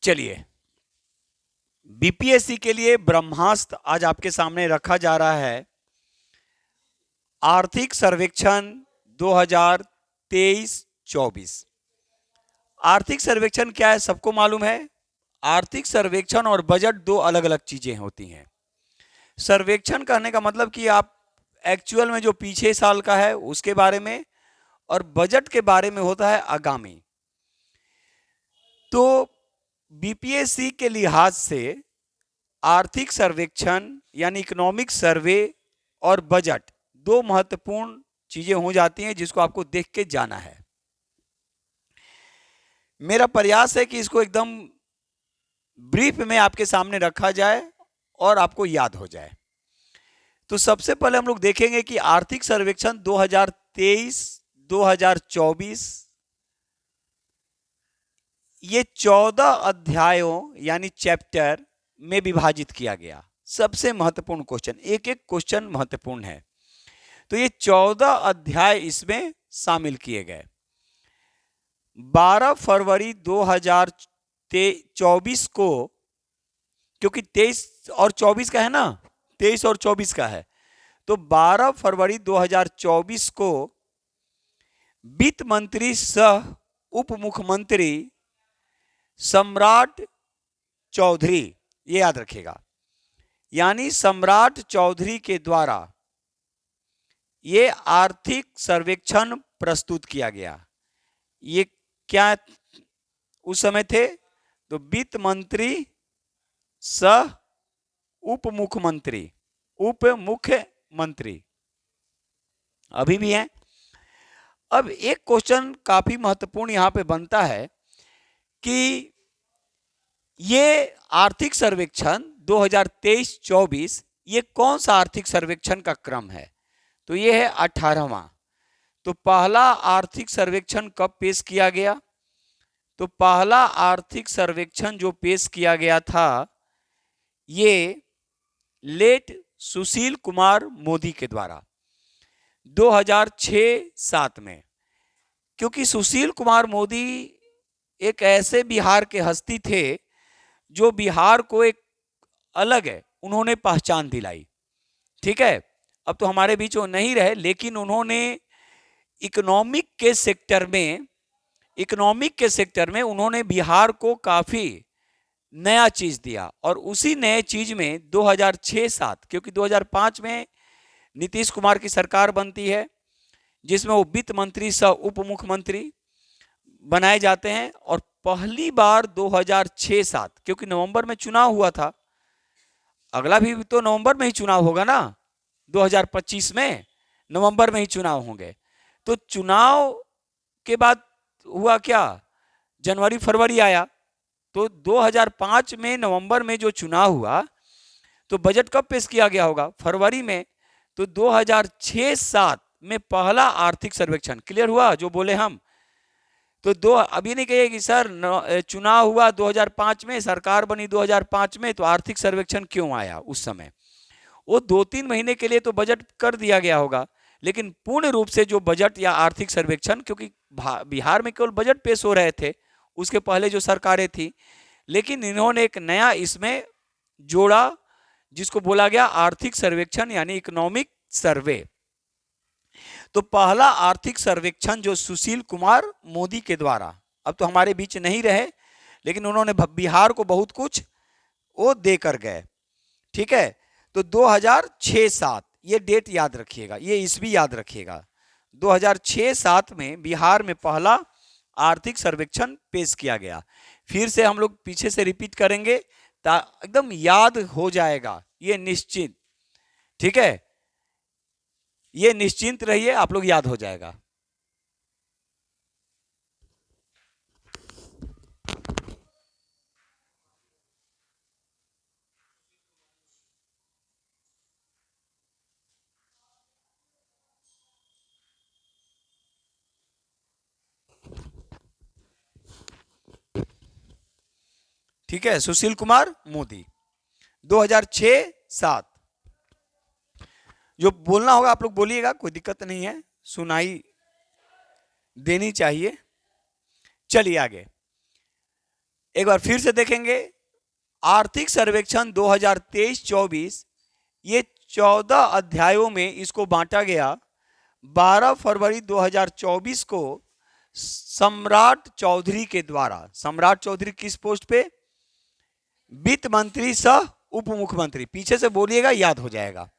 चलिए, बीपीएससी के लिए ब्रह्मास्त्र आज आपके सामने रखा जा रहा है। आर्थिक सर्वेक्षण 2023-24। आर्थिक सर्वेक्षण क्या है सबको मालूम है। आर्थिक सर्वेक्षण और बजट दो अलग अलग चीजें होती हैं। सर्वेक्षण कहने का मतलब कि आप एक्चुअल में जो पीछे साल का है उसके बारे में, और बजट के बारे में होता है आगामी। तो बीपीएससी के लिहाज से आर्थिक सर्वेक्षण यानी इकोनॉमिक सर्वे और बजट दो महत्वपूर्ण चीजें हो जाती हैं जिसको आपको देख के जाना है। मेरा प्रयास है कि इसको एकदम ब्रीफ में आपके सामने रखा जाए और आपको याद हो जाए। तो सबसे पहले हम लोग देखेंगे कि आर्थिक सर्वेक्षण 2023-2024 ये 14 अध्यायों यानी चैप्टर में विभाजित किया गया। सबसे महत्वपूर्ण क्वेश्चन, एक एक क्वेश्चन महत्वपूर्ण है। तो ये 14 अध्याय इसमें शामिल किए गए। 12 फरवरी 2024 को, क्योंकि 23 और 24 का है ना, 23 और 24 का है, तो 12 फरवरी 2024 को वित्त मंत्री सह उप मुख्यमंत्री सम्राट चौधरी, ये याद रखिएगा, यानी सम्राट चौधरी के द्वारा ये आर्थिक सर्वेक्षण प्रस्तुत किया गया। ये क्या उस समय थे? तो वित्त मंत्री सह उप मुख्यमंत्री, उप मुख्यमंत्री अभी भी हैं। अब एक क्वेश्चन काफी महत्वपूर्ण यहां पे बनता है कि ये आर्थिक सर्वेक्षण 2023-24 ये कौन सा आर्थिक सर्वेक्षण का क्रम है? तो ये है 18वां। तो पहला आर्थिक सर्वेक्षण कब पेश किया गया? तो पहला आर्थिक सर्वेक्षण जो पेश किया गया था ये लेट सुशील कुमार मोदी के द्वारा 2006-07 में। क्योंकि सुशील कुमार मोदी एक ऐसे बिहार के हस्ती थे जो बिहार को एक अलग है उन्होंने पहचान दिलाई। ठीक है, अब तो हमारे बीच वो नहीं रहे, लेकिन उन्होंने इकोनॉमिक के सेक्टर में उन्होंने बिहार को काफी नया चीज दिया। और उसी नए चीज में 2006-07, क्योंकि 2005 में नीतीश कुमार की सरकार बनती है जिसमें वो वित्त मंत्री सह उप मुख्यमंत्री बनाए जाते हैं, और पहली बार 2006-07, क्योंकि नवंबर में चुनाव हुआ था, अगला भी तो नवंबर में ही चुनाव होगा ना, 2025 में नवंबर में ही चुनाव होंगे। तो चुनाव के बाद हुआ क्या, जनवरी फरवरी आया, तो 2005 में नवंबर में जो चुनाव हुआ तो बजट कब पेश किया गया होगा? फरवरी में। तो 2006-07 में पहला आर्थिक सर्वेक्षण क्लियर हुआ जो बोले हम। तो अभी नहीं कहिए कि सर चुनाव हुआ 2005 में, सरकार बनी 2005 में, तो आर्थिक सर्वेक्षण क्यों आया उस समय? वो 2-3 महीने के लिए तो बजट कर दिया गया होगा, लेकिन पूर्ण रूप से जो बजट या आर्थिक सर्वेक्षण, क्योंकि बिहार में केवल बजट पेश हो रहे थे उसके पहले जो सरकारें थी, लेकिन इन्होंने एक नया इसमें जोड़ा जिसको बोला गया आर्थिक सर्वेक्षण यानी इकोनॉमिक सर्वे। तो पहला आर्थिक सर्वेक्षण जो सुशील कुमार मोदी के द्वारा, अब तो हमारे बीच नहीं रहे, लेकिन उन्होंने बिहार को बहुत कुछ वो देकर गए। ठीक है, तो 2006-07 ये डेट याद रखिएगा, ये ईस्वी याद रखिएगा। 2006-07 में बिहार में पहला आर्थिक सर्वेक्षण पेश किया गया। फिर से हम लोग पीछे से रिपीट करेंगे, एकदम याद हो जाएगा ये निश्चित। ठीक है, ये निश्चिंत रहिए, आप लोग याद हो जाएगा। ठीक है, सुशील कुमार मोदी 2006-07। जो बोलना होगा आप लोग बोलिएगा, कोई दिक्कत नहीं है, सुनाई देनी चाहिए। चलिए आगे। एक बार फिर से देखेंगे, आर्थिक सर्वेक्षण 2023-24, ये 14 अध्यायों में इसको बांटा गया। 12 फरवरी 2024 को सम्राट चौधरी के द्वारा, सम्राट चौधरी किस पोस्ट पे? वित्त मंत्री सह उप मुख्यमंत्री, पीछे से बोलिएगा याद हो जाएगा।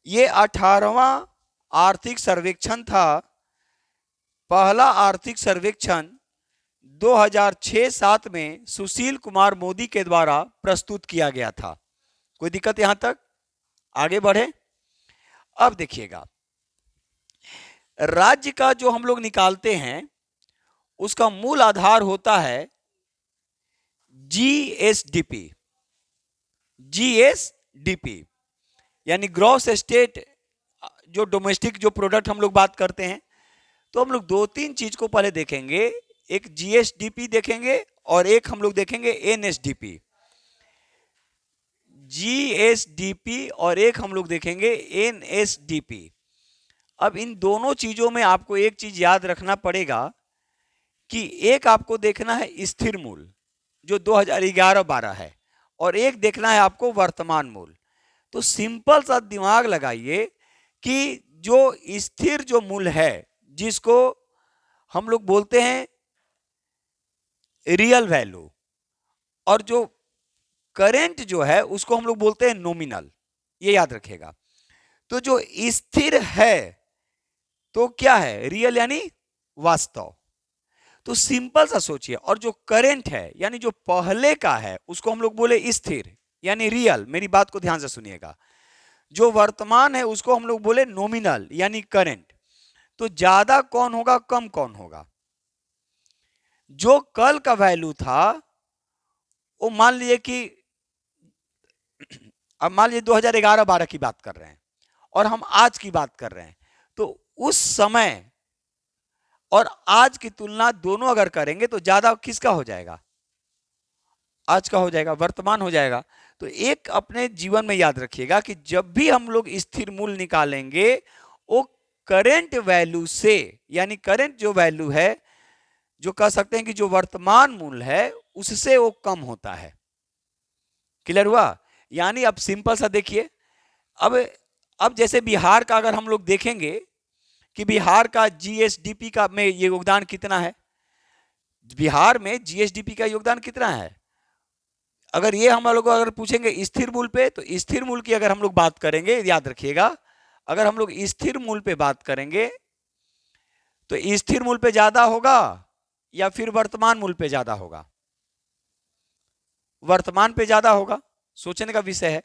ये 18वां आर्थिक सर्वेक्षण था। पहला आर्थिक सर्वेक्षण 2006-07 में सुशील कुमार मोदी के द्वारा प्रस्तुत किया गया था। कोई दिक्कत यहां तक? आगे बढ़े। अब देखिएगा, राज्य का जो हम लोग निकालते हैं उसका मूल आधार होता है जीएसडीपी। जीएसडीपी यानी ग्रॉस स्टेट, जो डोमेस्टिक जो प्रोडक्ट हम लोग बात करते हैं, तो हम लोग दो तीन चीज को पहले देखेंगे। एक जीएसडीपी देखेंगे और एक हम लोग देखेंगे एनएसडीपी। जीएसडीपी और एक हम लोग देखेंगे एनएसडीपी। अब इन दोनों चीजों में आपको एक चीज याद रखना पड़ेगा कि एक आपको देखना है स्थिर मूल्य जो 2011-12 है, और एक देखना है आपको वर्तमान मूल्य। तो सिंपल सा दिमाग लगाइए कि जो स्थिर जो मूल्य है, जिसको हम लोग बोलते हैं रियल वैल्यू, और जो करेंट जो है उसको हम लोग बोलते हैं नॉमिनल। ये याद रखिएगा। तो जो स्थिर है तो क्या है? रियल यानी वास्तव। तो सिंपल सा सोचिए। और जो करेंट है यानी जो पहले का है उसको हम लोग बोले स्थिर यानी रियल। मेरी बात को ध्यान से सुनिएगा। जो वर्तमान है उसको हम लोग बोले नॉमिनल यानी करेंट। तो ज्यादा कौन होगा, कम कौन होगा? जो कल का वैल्यू था वो मान लीजिए कि, अब मान लीजिए 2011-12 की बात कर रहे हैं और हम आज की बात कर रहे हैं, तो उस समय और आज की तुलना दोनों अगर करेंगे तो ज्यादा किसका हो जाएगा? आज का हो जाएगा, वर्तमान हो जाएगा। तो एक अपने जीवन में याद रखिएगा कि जब भी हम लोग स्थिर मूल्य निकालेंगे वो करेंट वैल्यू से, यानी करेंट जो वैल्यू है, जो कह सकते हैं कि जो वर्तमान मूल्य है, उससे वो कम होता है। क्लियर हुआ? यानी अब सिंपल सा देखिए, अब जैसे बिहार का अगर हम लोग देखेंगे कि बिहार का जीएसडीपी का में ये योगदान कितना है, बिहार में जीएसडीपी का योगदान कितना है, अगर ये हम लोग अगर पूछेंगे स्थिर मूल्य पे, तो स्थिर मूल्य की अगर हम लोग बात करेंगे, याद रखिएगा, अगर हम लोग स्थिर मूल्य पे बात करेंगे तो स्थिर मूल्य पे ज्यादा होगा या फिर वर्तमान मूल्य पे ज्यादा होगा? वर्तमान पे ज्यादा होगा। सोचने का विषय है।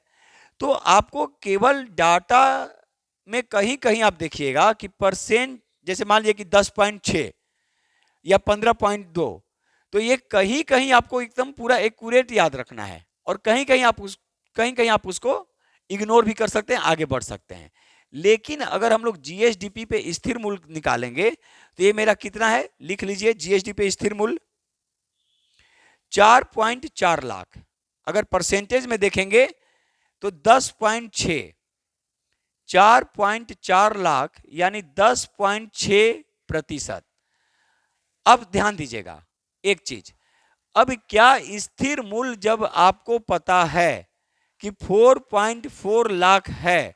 तो आपको केवल डाटा में कहीं कहीं आप देखिएगा कि परसेंट, जैसे मान लीजिए कि 10.6 या 15.2, तो ये कहीं कहीं आपको एकदम पूरा एक्यूरेट याद रखना है, और कहीं कहीं आप उसको इग्नोर भी कर सकते हैं, आगे बढ़ सकते हैं। लेकिन अगर हम लोग जीएसडीपी पे स्थिर मूल्य निकालेंगे तो ये मेरा कितना है, लिख लीजिए। जीएसडीपी पे स्थिर मूल्य 4.4 लाख। अगर परसेंटेज में देखेंगे तो 10.6, 4.4 लाख यानी 10.6%। अब ध्यान दीजिएगा एक चीज, अब क्या स्थिर मूल्य जब आपको पता है कि 4.4 लाख है,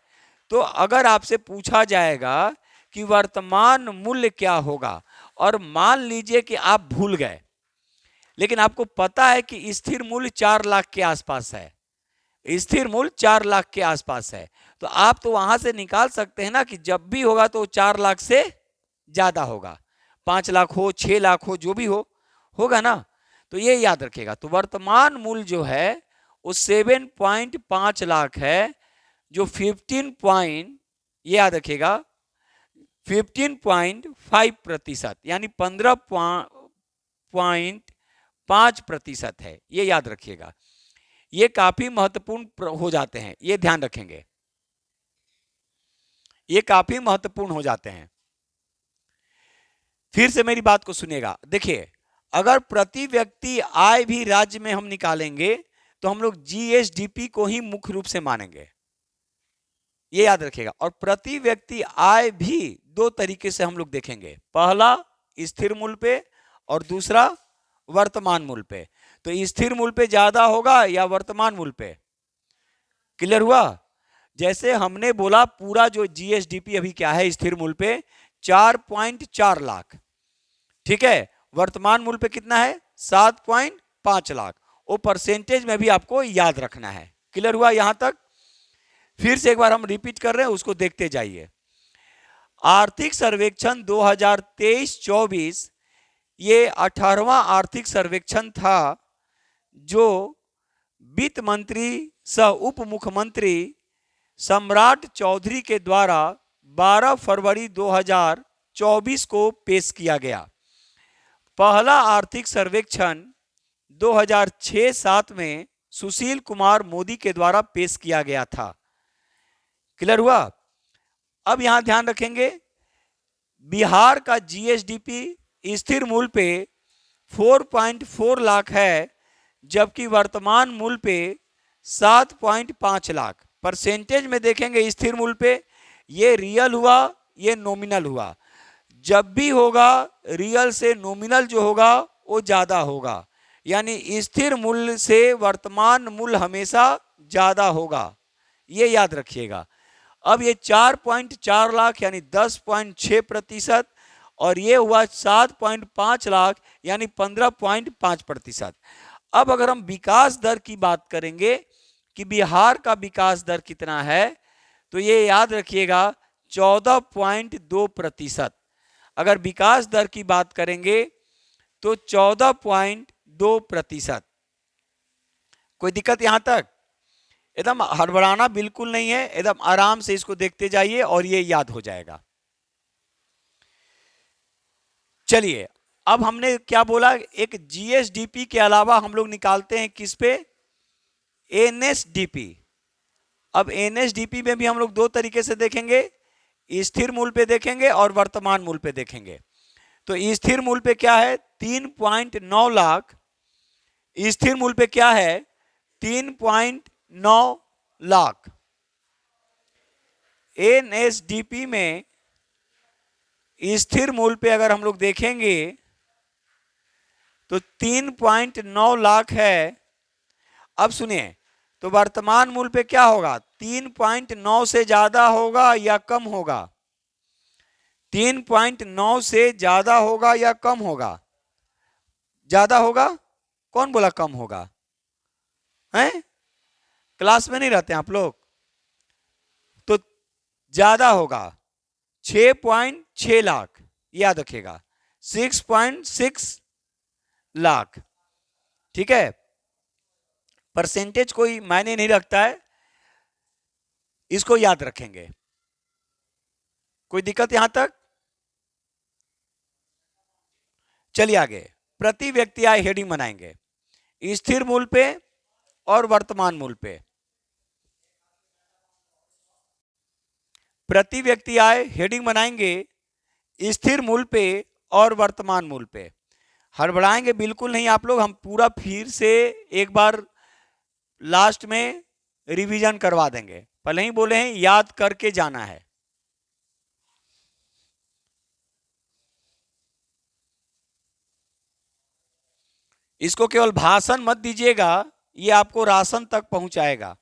तो अगर आपसे पूछा जाएगा कि वर्तमान मूल्य क्या होगा, और मान लीजिए कि आप भूल गए, लेकिन आपको पता है कि स्थिर मूल्य 4 लाख के आसपास है, स्थिर मूल्य 4 लाख के आसपास है, तो आप तो वहां से निकाल सकते हैं ना कि जब भी होगा तो 4 लाख से ज्यादा होगा, 5 लाख हो, 6 लाख हो, जो भी होगा ना। तो ये याद रखिएगा। तो वर्तमान मूल्य जो है वो 7.5 लाख है, जो 15 ये याद रखिएगा 15.5% यानी 15.5% है। ये याद रखिएगा। ये काफी महत्वपूर्ण हो जाते हैं, ये ध्यान रखेंगे, ये काफी महत्वपूर्ण हो जाते हैं। फिर से मेरी बात को सुनिएगा। देखिए, अगर प्रति व्यक्ति आय भी राज्य में हम निकालेंगे तो हम लोग जीएसडीपी को ही मुख्य रूप से मानेंगे, ये याद रखिएगा। और प्रति व्यक्ति आय भी दो तरीके से हम लोग देखेंगे, पहला स्थिर मूल्य पे और दूसरा वर्तमान मूल्य पे। तो स्थिर मूल्य पे ज्यादा होगा या वर्तमान मूल्य पे? क्लियर हुआ? जैसे हमने बोला पूरा जो जीएसडीपी अभी क्या है स्थिर मूल्य पे 4.4 लाख, ठीक है, वर्तमान मूल्य पे कितना है 7.5 लाख। वो परसेंटेज में भी आपको याद रखना है। क्लियर हुआ यहां तक? फिर से एक बार हम रिपीट कर रहे हैं, उसको देखते जाइए। आर्थिक सर्वेक्षण 2023-24 ये 18वां आर्थिक सर्वेक्षण था जो वित्त मंत्री सह उप मुख्यमंत्री सम्राट चौधरी के द्वारा 12 फरवरी 2024 को पेश किया गया। पहला आर्थिक सर्वेक्षण 2006-7 में सुशील कुमार मोदी के द्वारा पेश किया गया था। क्लियर हुआ? अब यहां ध्यान रखेंगे, बिहार का जीएसडीपी स्थिर मूल्य पे 4.4 लाख है, जबकि वर्तमान मूल्य पे 7.5 लाख। परसेंटेज में देखेंगे स्थिर मूल्य पे, ये रियल हुआ, ये नॉमिनल हुआ। जब भी होगा रियल से नॉमिनल जो होगा वो ज्यादा होगा, यानी स्थिर मूल्य से वर्तमान मूल्य हमेशा ज्यादा होगा, ये याद रखिएगा। अब ये 4.4 लाख यानी 10.6%, और ये हुआ 7.5 लाख यानी 15.5%। अब अगर हम विकास दर की बात करेंगे कि बिहार का विकास दर कितना है, तो ये याद रखिएगा 14.2%। अगर विकास दर की बात करेंगे तो 14.2%। कोई दिक्कत यहां तक? एकदम हड़बड़ाना बिल्कुल नहीं है, एकदम आराम से इसको देखते जाइए और ये याद हो जाएगा। चलिए, अब हमने क्या बोला, एक जीएसडीपी के अलावा हम लोग निकालते हैं किस पे? एनएसडीपी। अब एनएसडीपी में भी हम लोग दो तरीके से देखेंगे, स्थिर मूल्य पे देखेंगे और वर्तमान मूल्य पे देखेंगे। तो स्थिर मूल्य पे क्या है 3.9 लाख, स्थिर मूल्य पे क्या है 3.9 लाख। एनएसडीपी में स्थिर मूल्य पे अगर हम लोग देखेंगे तो 3.9 लाख है। अब सुनिए, तो वर्तमान मूल्य पे क्या होगा, 3.9 से ज्यादा होगा या कम होगा? 3.9 से ज्यादा होगा या कम होगा? ज्यादा होगा। कौन बोला कम होगा? हैं? क्लास में नहीं रहते आप लोग? तो ज्यादा होगा 6.6 लाख, याद रखिएगा 6.6 लाख। ठीक है, परसेंटेज कोई मायने नहीं रखता है, इसको याद रखेंगे। कोई दिक्कत यहां तक? चलिए आगे, प्रति व्यक्ति आय हेडिंग बनाएंगे स्थिर मूल्य पे और वर्तमान मूल्य पे। प्रति व्यक्ति आय हेडिंग बनाएंगे स्थिर मूल्य पे और वर्तमान मूल्य पे। हड़बड़ाएंगे बिल्कुल नहीं आप लोग, हम पूरा फिर से एक बार लास्ट में रिवीजन करवा देंगे। पहले ही बोले हैं याद करके जाना है। इसको केवल भाषण मत दीजिएगा, ये आपको राशन तक पहुंचाएगा।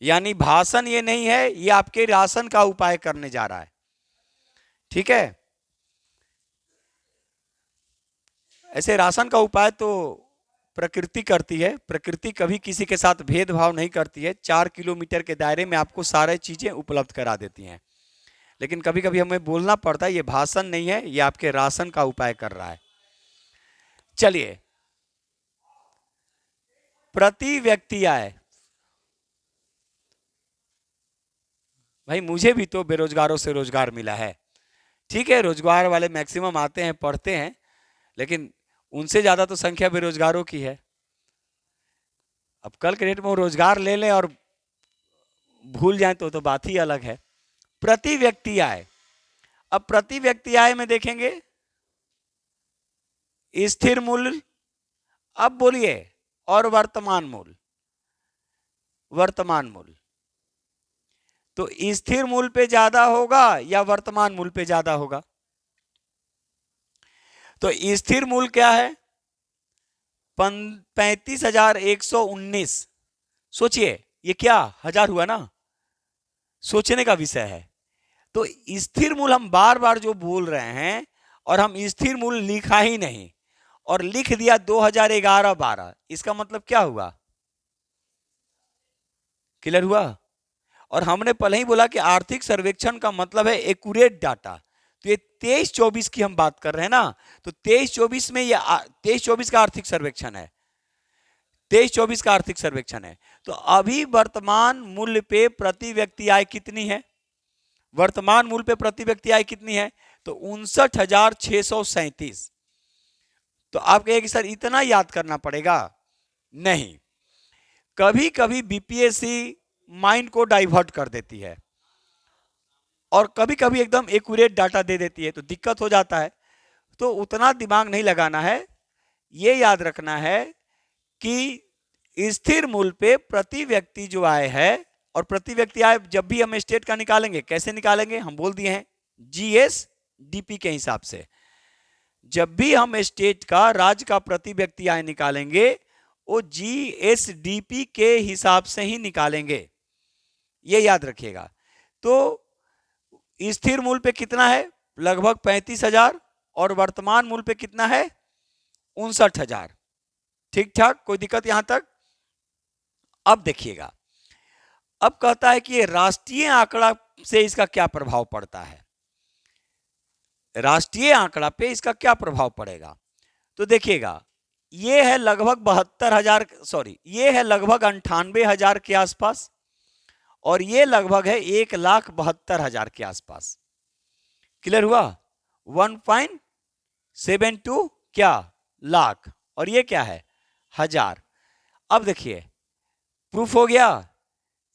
यानी भाषण ये नहीं है, ये आपके राशन का उपाय करने जा रहा है। ठीक है, ऐसे राशन का उपाय तो प्रकृति करती है। प्रकृति कभी किसी के साथ भेदभाव नहीं करती है। 4 किलोमीटर के दायरे में आपको सारी चीजें उपलब्ध करा देती हैं। लेकिन कभी कभी हमें बोलना पड़ता है, ये भाषण नहीं है, ये आपके राशन का उपाय कर रहा है। चलिए, प्रति व्यक्ति आय। भाई मुझे भी तो बेरोजगारों से रोजगार मिला है। ठीक है, रोजगार वाले मैक्सिमम आते हैं, पढ़ते हैं, लेकिन उनसे ज्यादा तो संख्या बेरोजगारों की है। अब कल के डेट में वो रोजगार ले लें और भूल जाएं तो बात ही अलग है। प्रति व्यक्ति आय। अब प्रति व्यक्ति आय में देखेंगे स्थिर मूल्य, अब बोलिए, और वर्तमान मूल्य। वर्तमान मूल्य तो स्थिर मूल्य पे ज्यादा होगा या वर्तमान मूल्य पे ज्यादा होगा? तो स्थिर मूल क्या है? 35,119। सोचिए ये क्या हजार हुआ ना, सोचने का विषय है। तो स्थिर मूल हम बार बार जो बोल रहे हैं, और हम स्थिर मूल लिखा ही नहीं और लिख दिया 2011-12, इसका मतलब क्या हुआ? क्लियर हुआ? और हमने पहले ही बोला कि आर्थिक सर्वेक्षण का मतलब है एक्यूरेट डाटा। तो ये 23-24 की हम बात कर रहे हैं ना, तो 23-24 में ये 23-24 का आर्थिक सर्वेक्षण है, 23-24 का आर्थिक सर्वेक्षण है। तो अभी वर्तमान मूल्य पे प्रति व्यक्ति आय कितनी है? वर्तमान मूल्य पे प्रति व्यक्ति आय कितनी है? तो 59,637। तो आप कहेंगे सर इतना याद करना पड़ेगा? नहीं, कभी कभी बीपीएससी माइंड को डाइवर्ट कर देती है और कभी कभी एकदम एक्यूरेट डाटा दे देती है, तो दिक्कत हो जाता है। तो उतना दिमाग नहीं लगाना है, ये याद रखना है कि स्थिर मूल्य पे प्रति व्यक्ति जो आय है, और प्रति व्यक्ति आय जब भी हम स्टेट का निकालेंगे, कैसे निकालेंगे हम बोल दिए हैं, जीएसडीपी के हिसाब से। जब भी हम स्टेट का, राज्य का प्रति व्यक्ति आय निकालेंगे, वो जीएसडीपी के हिसाब से ही निकालेंगे, ये याद रखिएगा। तो स्थिर मूल्य पे कितना है? लगभग 35,000, और वर्तमान मूल्य पे कितना है? 59,000। ठीक ठाक, कोई दिक्कत यहां तक? अब देखिएगा, अब कहता है कि ये राष्ट्रीय आंकड़ा से इसका क्या प्रभाव पड़ता है, राष्ट्रीय आंकड़ा पे इसका क्या प्रभाव पड़ेगा। तो देखिएगा, ये है लगभग 72,000, सॉरी ये है लगभग 98,000 के आसपास, और ये लगभग है 1,72,000 के आसपास। क्लियर हुआ? 1.72 क्या लाख, और ये क्या है? हजार। अब देखिए, प्रूफ हो गया।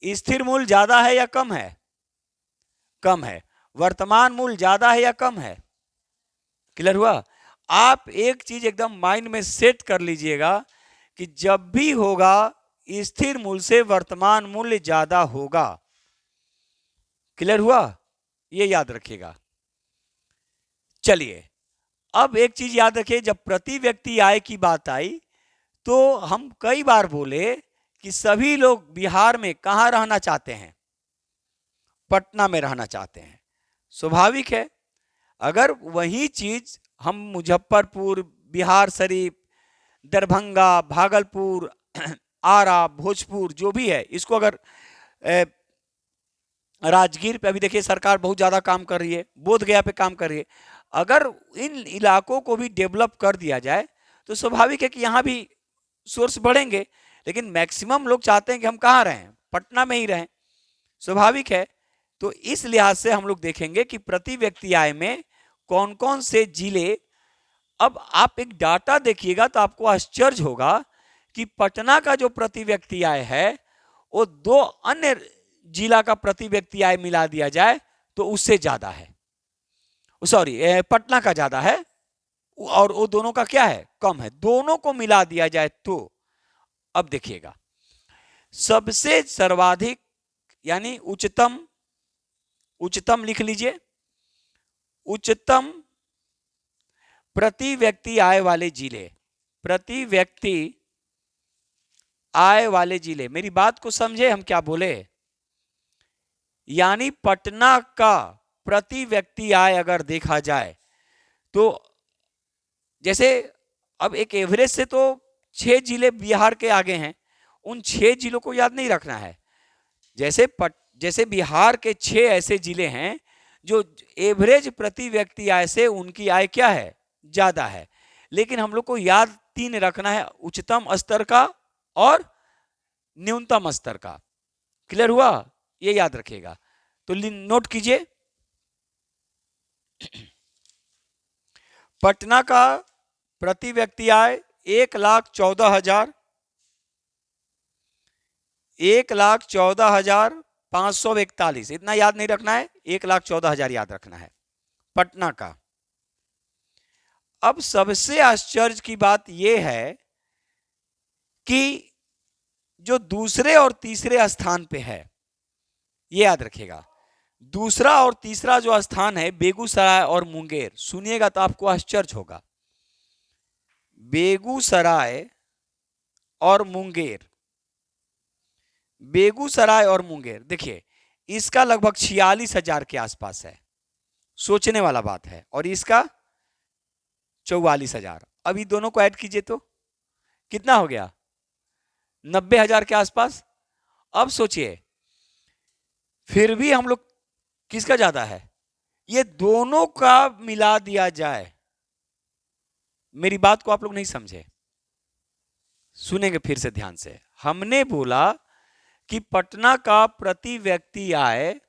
स्थिर मूल्य ज्यादा है या कम है? कम है। वर्तमान मूल्य ज्यादा है या कम है? क्लियर हुआ? आप एक चीज एकदम माइंड में सेट कर लीजिएगा कि जब भी होगा स्थिर मूल्य से वर्तमान मूल्य ज्यादा होगा। क्लियर हुआ? ये याद रखिएगा। चलिए, अब एक चीज याद रखिए, जब प्रति व्यक्ति आय की बात आई तो हम कई बार बोले कि सभी लोग बिहार में कहां रहना चाहते हैं? पटना में रहना चाहते हैं। स्वाभाविक है, अगर वही चीज हम मुजफ्फरपुर, बिहार शरीफ, दरभंगा, भागलपुर, आरा, भोजपुर जो भी है, इसको अगर राजगीर पे अभी देखिए सरकार बहुत ज्यादा काम कर रही है, बोधगया पे काम कर रही है, अगर इन इलाकों को भी डेवलप कर दिया जाए तो स्वाभाविक है कि यहाँ भी सोर्स बढ़ेंगे। लेकिन मैक्सिमम लोग चाहते हैं कि हम कहाँ रहें? पटना में ही रहें, स्वाभाविक है। तो इस लिहाज से हम लोग देखेंगे कि प्रति व्यक्ति आय में कौन कौन से जिले, अब आप एक डाटा देखिएगा तो आपको आश्चर्य होगा कि पटना का जो प्रति व्यक्ति आय है वो दो अन्य जिला का प्रति व्यक्ति आय मिला दिया जाए तो उससे ज्यादा है, सॉरी पटना का ज्यादा है और वो दोनों का क्या है? कम है। दोनों को मिला दिया जाए तो अब देखिएगा, सबसे सर्वाधिक यानी उच्चतम, उच्चतम लिख लीजिए, उच्चतम प्रति व्यक्ति आय वाले जिले, प्रति व्यक्ति आय वाले जिले, मेरी बात को समझे हम क्या बोले। यानी पटना का प्रति व्यक्ति आय अगर देखा जाए तो जैसे अब एक एवरेज से तो 6 जिले बिहार के आगे हैं, उन 6 जिलों को याद नहीं रखना है। जैसे बिहार के 6 ऐसे जिले हैं जो एवरेज प्रति व्यक्ति आय से उनकी आय क्या है? ज्यादा है। लेकिन हम लोग को याद 3 रखना है, उच्चतम स्तर का और न्यूनतम स्तर का। क्लियर हुआ? ये याद रखिएगा, तो नोट कीजिए। पटना का प्रति व्यक्ति आय 1,14,000, 1,14,541, इतना याद नहीं रखना है, 1,14,000 याद रखना है पटना का। अब सबसे आश्चर्य की बात यह है कि जो दूसरे और तीसरे स्थान पे है, ये याद रखिएगा, दूसरा और तीसरा जो स्थान है बेगूसराय और मुंगेर, सुनिएगा तो आपको आश्चर्य होगा। बेगूसराय और मुंगेर, बेगूसराय और मुंगेर, देखिए इसका लगभग 46,000 के आसपास है, सोचने वाला बात है, और इसका 44,000। अभी दोनों को ऐड कीजिए तो कितना हो गया, 90,000 के आसपास। अब सोचिए फिर भी हम लोग किसका ज्यादा है, ये दोनों का मिला दिया जाए। मेरी बात को आप लोग नहीं समझे, सुनेंगे फिर से ध्यान से। हमने बोला कि पटना का प्रति व्यक्ति आय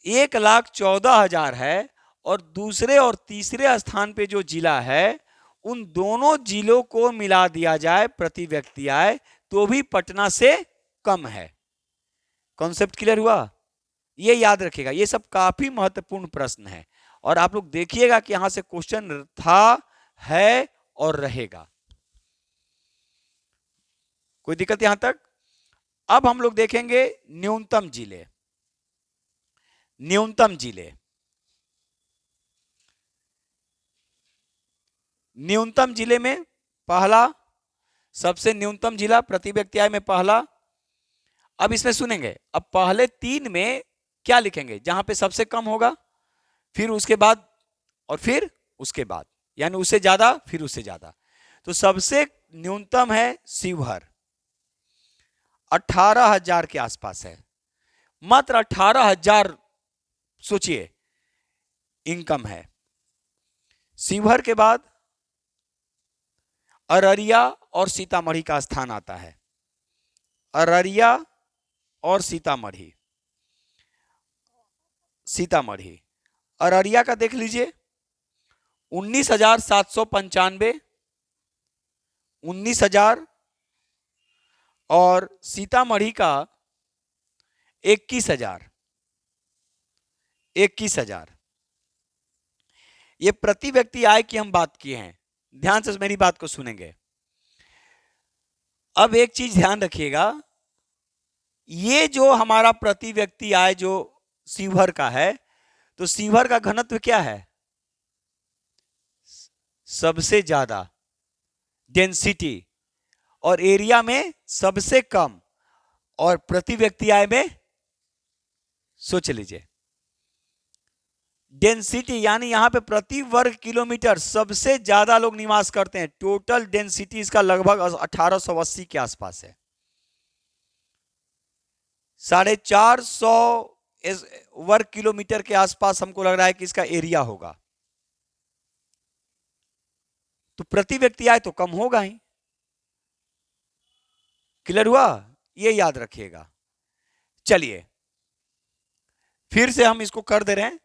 1,14,000 है, और दूसरे और तीसरे स्थान पे जो जिला है उन दोनों जिलों को मिला दिया जाए प्रति व्यक्ति आय तो भी पटना से कम है। कॉन्सेप्ट क्लियर हुआ? ये याद रखिएगा, ये सब काफी महत्वपूर्ण प्रश्न है, और आप लोग देखिएगा कि यहां से क्वेश्चन था, है और रहेगा। कोई दिक्कत यहां तक? अब हम लोग देखेंगे न्यूनतम जिले। न्यूनतम जिले, न्यूनतम जिले में पहला, सबसे न्यूनतम जिला प्रति व्यक्ति आय में पहला। अब इसमें सुनेंगे, अब पहले 3 में क्या लिखेंगे, जहां पे सबसे कम होगा, फिर उसके बाद, और फिर उसके बाद, यानी उससे ज्यादा फिर उससे ज्यादा। तो सबसे न्यूनतम है शिवहर, 18,000 के आसपास है, मात्र 18,000 सोचिए इनकम है। शिवहर के बाद अररिया और सीतामढ़ी का स्थान आता है, अररिया और सीतामढ़ी। सीतामढ़ी, अररिया का देख लीजिए 19,795, 19,000, और सीतामढ़ी का 21,000, 21,000। ये प्रति व्यक्ति आय की हम बात किए हैं, ध्यान से मेरी बात को सुनेंगे। अब एक चीज ध्यान रखिएगा, ये जो हमारा प्रति व्यक्ति आय जो शिवहर का है, तो शिवहर का घनत्व क्या है, सबसे ज्यादा डेंसिटी, और एरिया में सबसे कम, और प्रति व्यक्ति आय में सोच लीजिए डेंसिटी, यानी यहां पे प्रति वर्ग किलोमीटर सबसे ज्यादा लोग निवास करते हैं। टोटल डेंसिटी इसका लगभग 1880 के आसपास है, 450 वर्ग किलोमीटर के आसपास हमको लग रहा है कि इसका एरिया होगा। तो प्रति व्यक्ति आय तो कम होगा ही। क्लियर हुआ? ये याद रखिएगा। चलिए फिर से हम इसको कर दे रहे हैं।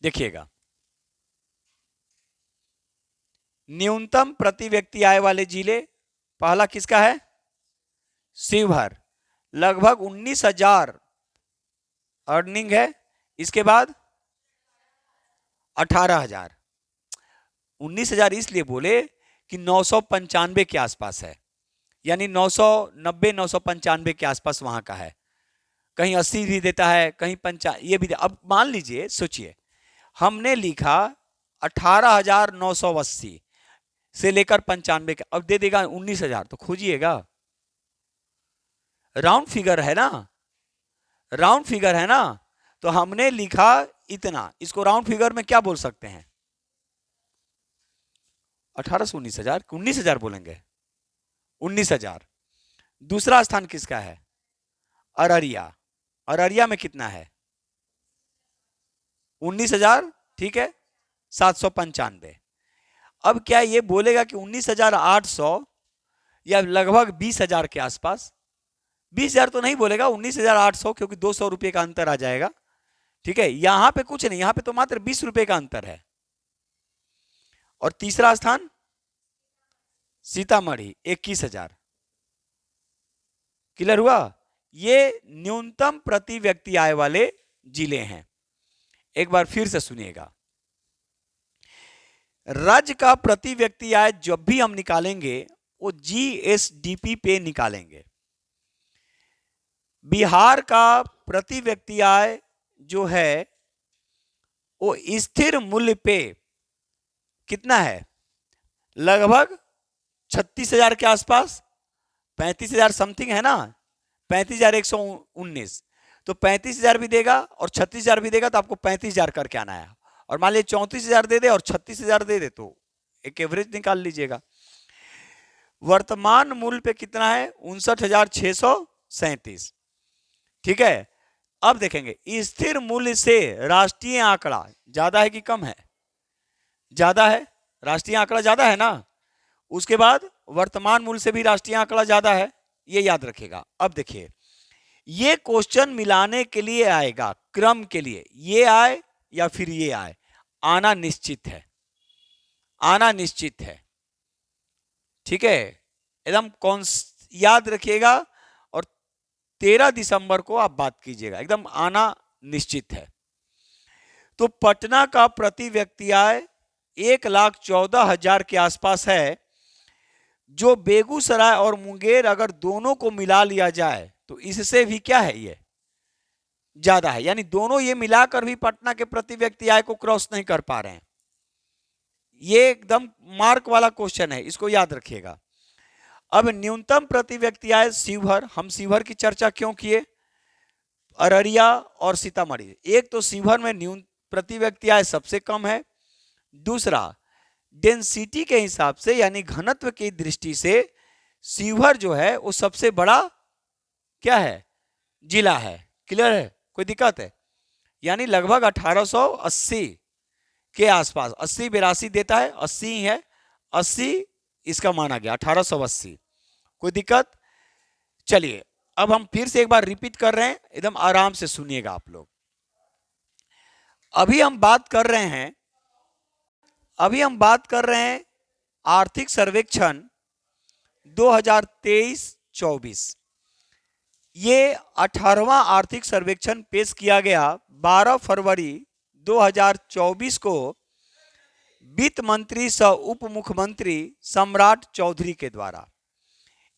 देखिएगा, न्यूनतम प्रति व्यक्ति आय वाले जिले, पहला किसका है, शिवहर, लगभग 19,000 अर्निंग है। इसके बाद 18,000, 19,000 इसलिए बोले कि 995 के आसपास है, यानी 990 995 के आसपास वहां का है। कहीं 80 भी देता है, कहीं 55 ये भी। अब मान लीजिए, सोचिए हमने लिखा 18,980 से लेकर 95 के, अब दे देगा 19,000, तो खोजिएगा, राउंड फिगर है ना, राउंड फिगर है ना। तो हमने लिखा इतना, इसको राउंड फिगर में क्या बोल सकते हैं, 18 से 19,000, 19,000 बोलेंगे, 19,000। दूसरा स्थान किसका है, अररिया, अररिया में कितना है, 19,000, ठीक है, 795। अब क्या ये बोलेगा कि 19,800 या लगभग 20,000 के आसपास, 20,000 तो नहीं बोलेगा, 19,800, क्योंकि 200 रुपये का अंतर आ जाएगा। ठीक है, यहां पे कुछ नहीं, यहां पे तो मात्र 20 रुपये का अंतर है। और तीसरा स्थान सीतामढ़ी, 21,000। क्लियर हुआ? ये न्यूनतम प्रति व्यक्ति आय वाले जिले हैं। एक बार फिर से सुनिएगा, राज्य का प्रति व्यक्ति आय जब भी हम निकालेंगे वो जीएसडीपी पे निकालेंगे। बिहार का प्रति व्यक्ति आय जो है वो स्थिर मूल्य पे कितना है, लगभग 36,000 के आसपास, 35,000 समथिंग है ना, 35,119। तो 35,000 भी देगा और 36,000 भी देगा, तो आपको 35,000 करके आना है। और मान लीजिए 34,000 दे दे और 36,000 दे दे, तो एक एवरेज निकाल लीजिएगा। वर्तमान मूल्य पे कितना है, 59,637। ठीक है। अब देखेंगे स्थिर मूल्य से राष्ट्रीय आंकड़ा ज्यादा है कि कम है, ज्यादा है, राष्ट्रीय आंकड़ा ज्यादा है ना। उसके बाद वर्तमान मूल्य से भी राष्ट्रीय आंकड़ा ज्यादा है, ये याद रखिएगा। अब देखिए ये क्वेश्चन मिलाने के लिए आएगा, क्रम के लिए, ये आए या फिर ये आए, आना निश्चित है, आना निश्चित है। ठीक है, एकदम कौन याद रखिएगा। और 13 दिसंबर को आप बात कीजिएगा, एकदम आना निश्चित है। तो पटना का प्रति व्यक्ति आय 1,14,000 के आसपास है, जो बेगूसराय और मुंगेर अगर दोनों को मिला लिया जाए तो इससे भी क्या है, ये ज्यादा है। यानी दोनों ये मिलाकर भी पटना के प्रति व्यक्ति आय को क्रॉस नहीं कर पा रहे हैं। ये एकदम मार्क वाला क्वेश्चन है, इसको याद रखिएगा। अब न्यूनतम प्रति व्यक्ति आय शिवहर, हम शिवहर की चर्चा क्यों किए, अररिया और सीतामढ़ी। एक तो शिवहर में न्यूनतम प्रति व्यक्ति आय सबसे कम है, दूसरा डेंसिटी के हिसाब से यानी घनत्व की दृष्टि से शिवहर जो है वो सबसे बड़ा क्या है, जिला है। क्लियर है, कोई दिक्कत है। यानी लगभग 1880 के आसपास, 80-82 देता है, 80 ही है, 80 इसका माना गया, 1880। कोई दिक्कत। चलिए अब हम फिर से एक बार रिपीट कर रहे हैं, एकदम आराम से सुनिएगा आप लोग। अभी हम बात कर रहे हैं आर्थिक सर्वेक्षण 2023-24। ये 18वां आर्थिक सर्वेक्षण पेश किया गया 12 फरवरी 2024 को वित्त मंत्री सह उप मुख्यमंत्री सम्राट चौधरी के द्वारा।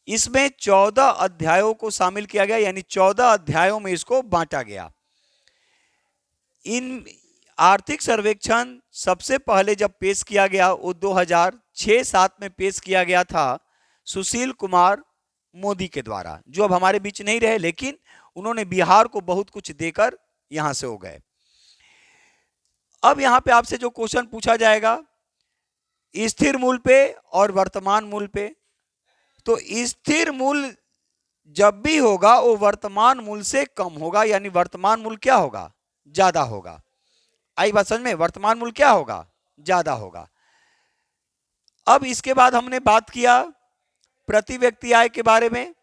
इसमें 14 अध्यायों को शामिल किया गया, यानी 14 अध्यायों में इसको बांटा गया। इन आर्थिक सर्वेक्षण सबसे पहले जब पेश किया गया वो 2006-07 में पेश किया गया था सुशील कुमार मोदी के द्वारा, जो अब हमारे बीच नहीं रहे, लेकिन उन्होंने बिहार को बहुत कुछ देकर यहां से हो गए। अब यहां पे आपसे जो क्वेश्चन पूछा जाएगा स्थिर मूल्य पे और वर्तमान मूल्य पे, तो स्थिर मूल्य जब भी होगा वो वर्तमान मूल्य से कम होगा, यानी वर्तमान मूल्य क्या होगा, ज्यादा होगा। आई बात समझ में, वर्तमान मूल्य क्या होगा, ज्यादा होगा। अब इसके बाद हमने बात किया प्रति व्यक्ति आय के बारे में।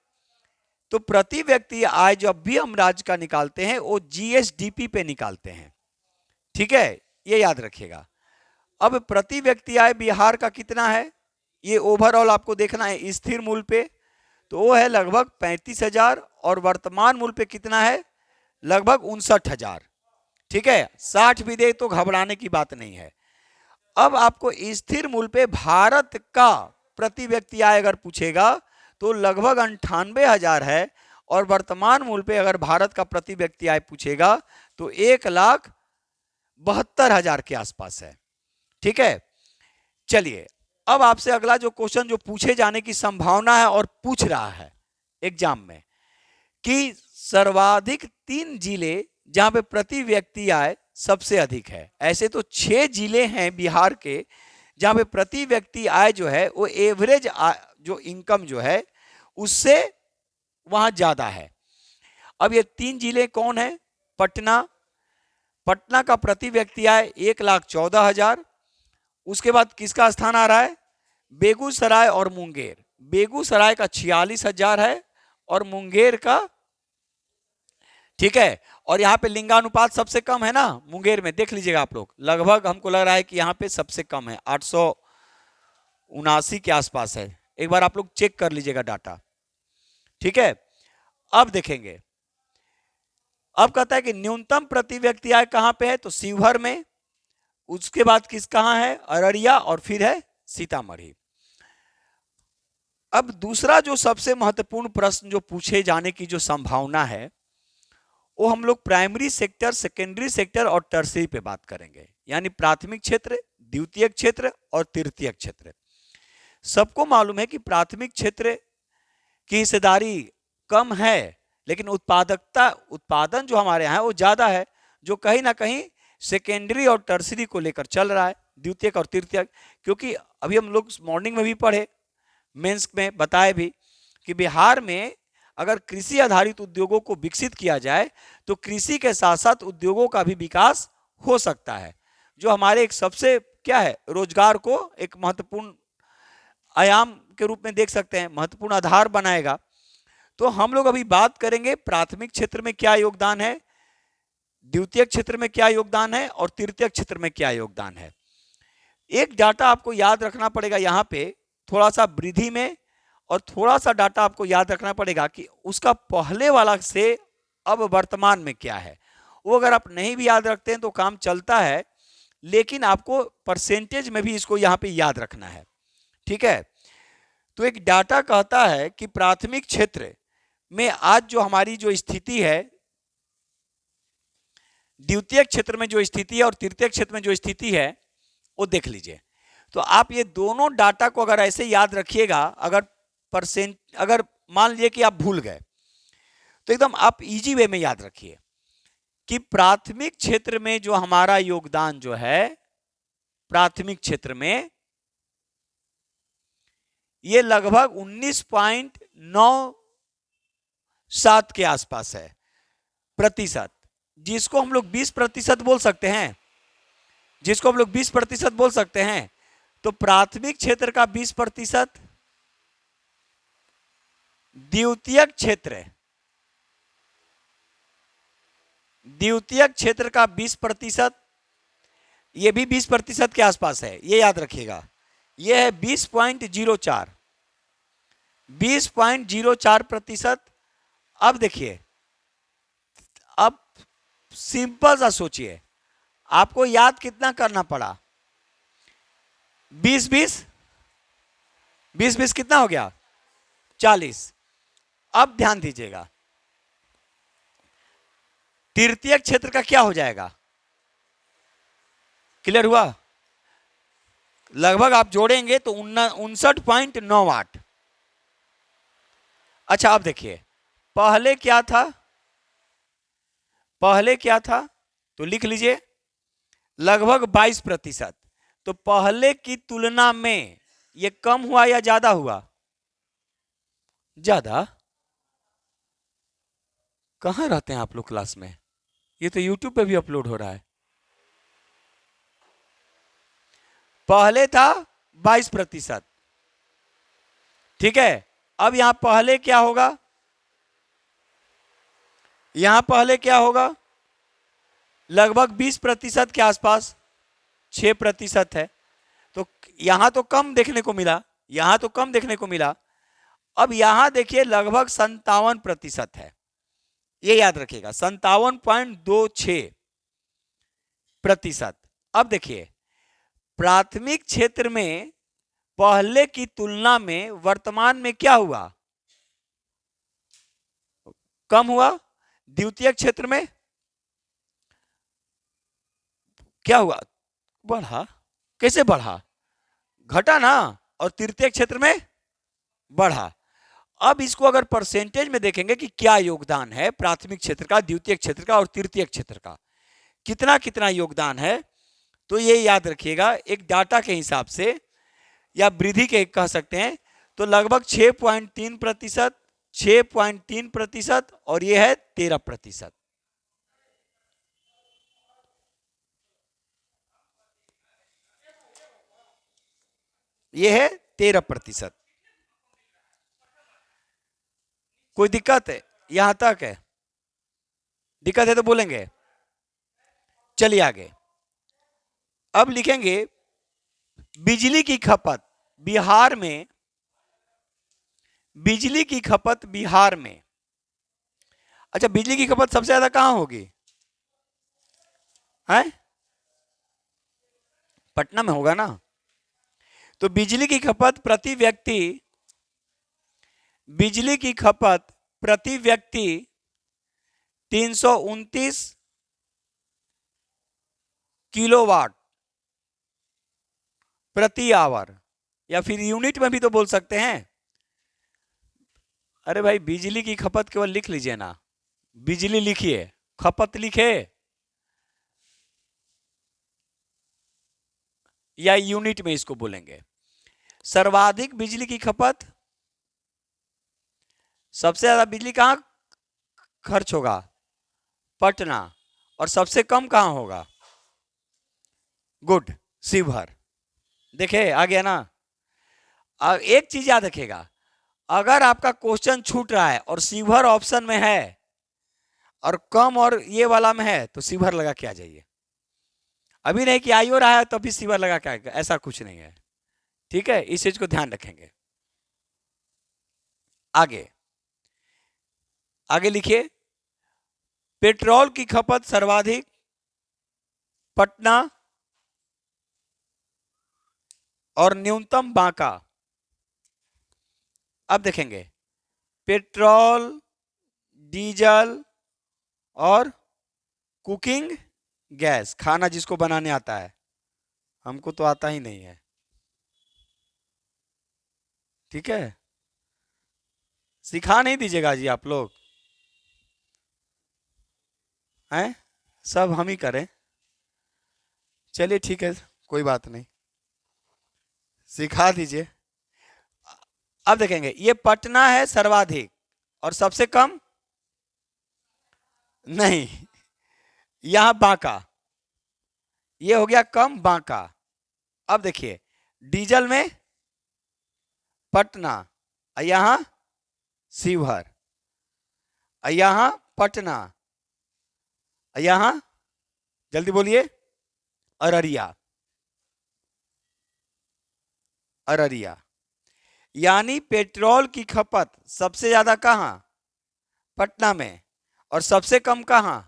तो प्रति व्यक्ति आय जब भी हम राज्य का निकालते हैं वो जीएसडीपी पे निकालते हैं। ठीक है, ये याद रखिएगा। अब प्रति व्यक्ति आय बिहार का कितना है, ये ओवरऑल आपको देखना है स्थिर मूल्य पे, तो वो है लगभग 35,000 और वर्तमान मूल्य पे कितना है, लगभग 59,000। ठीक है, 60 भी दे तो घबराने की बात नहीं है। अब आपको स्थिर मूल्य पे भारत का प्रति व्यक्ति आय अगर पूछेगा तो लगभग 98,000 है, और वर्तमान मूल्य पे अगर भारत का प्रति व्यक्ति आय पूछेगा तो 1,72,000 के आसपास है। ठीक है, चलिए अब आपसे अगला जो क्वेश्चन जो पूछे जाने की संभावना है और पूछ रहा है एग्जाम में कि सर्वाधिक 3 जिले जहां पे प्रति व्यक्ति आय सबसे अधिक है। ऐसे तो 6 जिले हैं बिहार के जहां पे प्रति व्यक्ति आय जो है वो एवरेज जो इनकम जो है उससे वहां ज्यादा है। अब ये 3 जिले कौन है, पटना का प्रति व्यक्ति आय 1,14,000। उसके बाद किसका स्थान आ रहा है, बेगूसराय और मुंगेर। बेगूसराय का 46,000 है और मुंगेर का, ठीक है, और यहाँ पे लिंगानुपात सबसे कम है ना मुंगेर में, देख लीजिएगा आप लोग, लगभग हमको लग रहा है कि यहाँ पे सबसे कम है, 879 के आसपास है। एक बार आप लोग चेक कर लीजिएगा डाटा। ठीक है, अब देखेंगे, अब कहता है कि न्यूनतम प्रति व्यक्ति आय कहां पे है, तो शिवहर में। उसके बाद किस कहां है, अररिया, और फिर है सीतामढ़ी। अब दूसरा जो सबसे महत्वपूर्ण प्रश्न जो पूछे जाने की जो संभावना है वो हम लोग प्राइमरी सेक्टर, सेकेंडरी सेक्टर और टर्सरी पे बात करेंगे, यानी प्राथमिक क्षेत्र, द्वितीयक क्षेत्र और तृतीयक क्षेत्र। सबको मालूम है कि प्राथमिक क्षेत्र की हिस्सेदारी कम है, लेकिन उत्पादन जो हमारे यहाँ है वो ज्यादा है, जो कहीं ना कहीं सेकेंडरी और टर्सरी को लेकर चल रहा है, द्वितीयक और तृतीयक। क्योंकि अभी हम लोग मॉर्निंग में भी पढ़े, मेंस में बताए भी कि बिहार में अगर कृषि आधारित उद्योगों को विकसित किया जाए तो कृषि के साथ साथ उद्योगों का भी विकास हो सकता है, जो हमारे एक सबसे क्या है, रोजगार को एक महत्वपूर्ण आयाम के रूप में देख सकते हैं, महत्वपूर्ण आधार बनाएगा। तो हम लोग अभी बात करेंगे प्राथमिक क्षेत्र में क्या योगदान है, द्वितीयक क्षेत्र में क्या योगदान है और तृतीयक क्षेत्र में क्या योगदान है। एक डाटा आपको याद रखना पड़ेगा यहाँ पे, थोड़ा सा वृद्धि में, और थोड़ा सा डाटा आपको याद रखना पड़ेगा कि उसका पहले वाला से अब वर्तमान में क्या है। वो अगर आप नहीं भी याद रखते हैं तो काम चलता है, लेकिन आपको परसेंटेज में भी इसको यहाँ पे याद रखना है, ठीक है। तो एक डाटा कहता है कि प्राथमिक क्षेत्र में आज जो हमारी जो स्थिति है, द्वितीयक क्षेत्र में जो स्थिति है और तृतीयक क्षेत्र में जो स्थिति है, वो देख लीजिए। तो आप ये दोनों डाटा को अगर ऐसे याद रखिएगा, अगर मान लीजिए कि आप भूल गए तो एकदम आप इजी वे में याद रखिए कि प्राथमिक क्षेत्र में जो हमारा योगदान जो है, प्राथमिक क्षेत्र में ये लगभग 19.97 के आसपास है प्रतिशत, जिसको हम लोग 20% बोल सकते हैं, जिसको हम लोग 20% बोल सकते हैं। तो प्राथमिक क्षेत्र का 20%, द्वितीयक क्षेत्र का 20%, ये भी 20% के आसपास है, ये याद रखिएगा। ये है 20.04%। अब देखिए, अब सिंपल सा सोचिए, आपको याद कितना करना पड़ा, 20 कितना हो गया, 40। अब ध्यान दीजिएगा, तृतीयक क्षेत्र का क्या हो जाएगा, क्लियर हुआ? लगभग आप जोड़ेंगे तो 59.98। अच्छा, अब देखिए पहले क्या था, तो लिख लीजिए लगभग 22%। तो पहले की तुलना में ये कम हुआ या ज्यादा हुआ? ज्यादा। कहां रहते हैं आप लोग क्लास में? ये तो YouTube पे भी अपलोड हो रहा है। पहले था 22%, ठीक है। अब यहां पहले क्या होगा, यहां पहले क्या होगा, लगभग 20% के आसपास, 6% है। तो यहां तो कम देखने को मिला, यहां तो कम देखने को मिला। अब यहां देखिए लगभग 57% है, ये याद रखिएगा, 57.26%। अब देखिए प्राथमिक क्षेत्र में पहले की तुलना में वर्तमान में क्या हुआ, कम हुआ। द्वितीयक क्षेत्र में क्या हुआ, बढ़ा। कैसे बढ़ा, घटा ना, और तृतीयक क्षेत्र में बढ़ा। अब इसको अगर परसेंटेज में देखेंगे कि क्या योगदान है प्राथमिक क्षेत्र का, द्वितीयक क्षेत्र का और तृतीयक क्षेत्र का, कितना कितना योगदान है, तो ये याद रखिएगा एक डाटा के हिसाब से या वृद्धि के कह सकते हैं, तो लगभग 6.3%, 6.3% और ये है 13%। ये है 13%। कोई दिक्कत है यहां तक है? दिक्कत है तो बोलेंगे। चलिए आगे, अब लिखेंगे बिजली की खपत बिहार में, बिजली की खपत बिहार में। अच्छा, बिजली की खपत सबसे ज्यादा कहां होगी, है पटना में होगा ना। तो बिजली की खपत प्रति व्यक्ति, बिजली की खपत प्रति व्यक्ति 329 किलोवाट प्रति आवर, या फिर यूनिट में भी तो बोल सकते हैं। अरे भाई बिजली की खपत केवल लिख लीजिए ना, बिजली लिखिए, खपत लिखे या यूनिट में इसको बोलेंगे। सर्वाधिक बिजली की खपत, सबसे ज्यादा बिजली कहां खर्च होगा? पटना। और सबसे कम कहां होगा? गुड, शिवहर। देखे आ गया ना। एक चीज याद रखिएगा, अगर आपका क्वेश्चन छूट रहा है और शिवहर ऑप्शन में है और कम और ये वाला में है तो शिवहर लगा के आ जाइए। अभी नहीं कि आइयो रहा है तो अभी शिवहर लगा के आएगा, ऐसा कुछ नहीं है। ठीक है, इस चीज को ध्यान रखेंगे। आगे आगे लिखिए, पेट्रोल की खपत सर्वाधिक पटना और न्यूनतम बांका। अब देखेंगे, पेट्रोल, डीजल और कुकिंग गैस, खाना जिसको बनाने आता है, हमको तो आता ही नहीं है। ठीक है, सिखा नहीं दीजिएगा जी आप लोग हैं, सब हम ही करें। चलिए ठीक है, कोई बात नहीं, सिखा दीजिए। अब देखेंगे, ये पटना है सर्वाधिक और सबसे कम नहीं, यहां बांका, ये हो गया कम बांका। अब देखिए, डीजल में पटना, यहां शिवहर, यहां पटना, यहां जल्दी बोलिए अररिया, अररिया। यानी पेट्रोल की खपत सबसे ज्यादा कहां? पटना में, और सबसे कम कहां?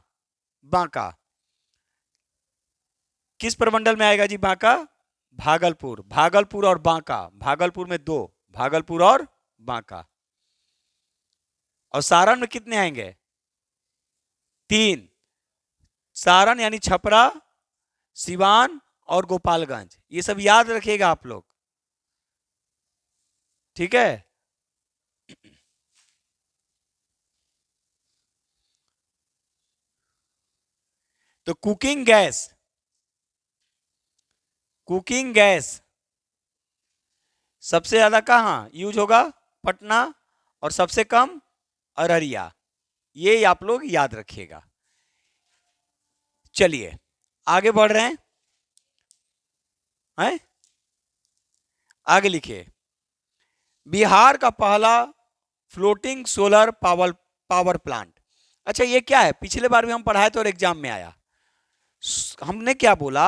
बांका। किस प्रमंडल में आएगा जी बांका? भागलपुर। भागलपुर और बांका, भागलपुर में 2, भागलपुर और बांका। और सारण में कितने आएंगे? 3। सारण यानी छपरा, सिवान और गोपालगंज, ये सब याद रखिएगा आप लोग। ठीक है, तो कुकिंग गैस, कुकिंग गैस सबसे ज्यादा कहां यूज होगा? पटना, और सबसे कम अररिया। ये आप लोग याद रखिएगा। चलिए आगे बढ़ रहे हैं। आगे लिखिए, बिहार का पहला फ्लोटिंग सोलर पावर प्लांट। अच्छा ये क्या है? पिछले बार भी हम पढ़ाए थे और एग्जाम में आया। हमने क्या बोला?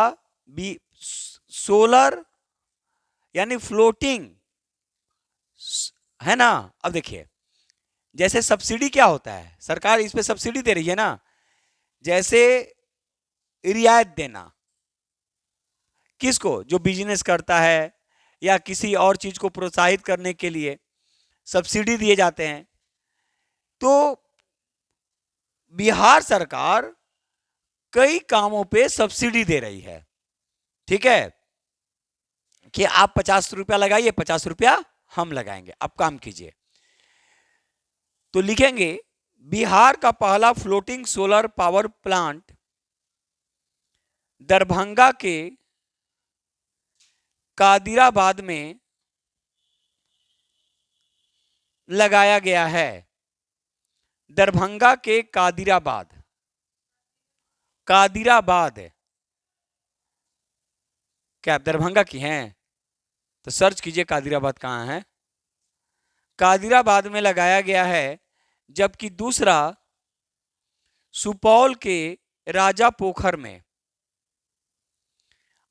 सोलर यानी फ्लोटिंग, है ना। अब देखिए, जैसे सब्सिडी क्या होता है, सरकार इस पे सब्सिडी दे रही है ना, जैसे रियायत देना किसको? जो बिजनेस करता है या किसी और चीज को प्रोत्साहित करने के लिए सब्सिडी दिए जाते हैं। तो बिहार सरकार कई कामों पे सब्सिडी दे रही है। ठीक है, कि आप 50 रुपया लगाइए, 50 रुपया हम लगाएंगे, आप काम कीजिए। तो लिखेंगे, बिहार का पहला floating solar power plant Darbhanga के कादिराबाद में लगाया गया है। दरभंगा के कादिराबाद, कादिराबाद, क्या आप दरभंगा की हैं? तो सर्च कीजिए कादिराबाद कहां है। कादिराबाद में लगाया गया है, जबकि दूसरा सुपौल के राजा पोखर में।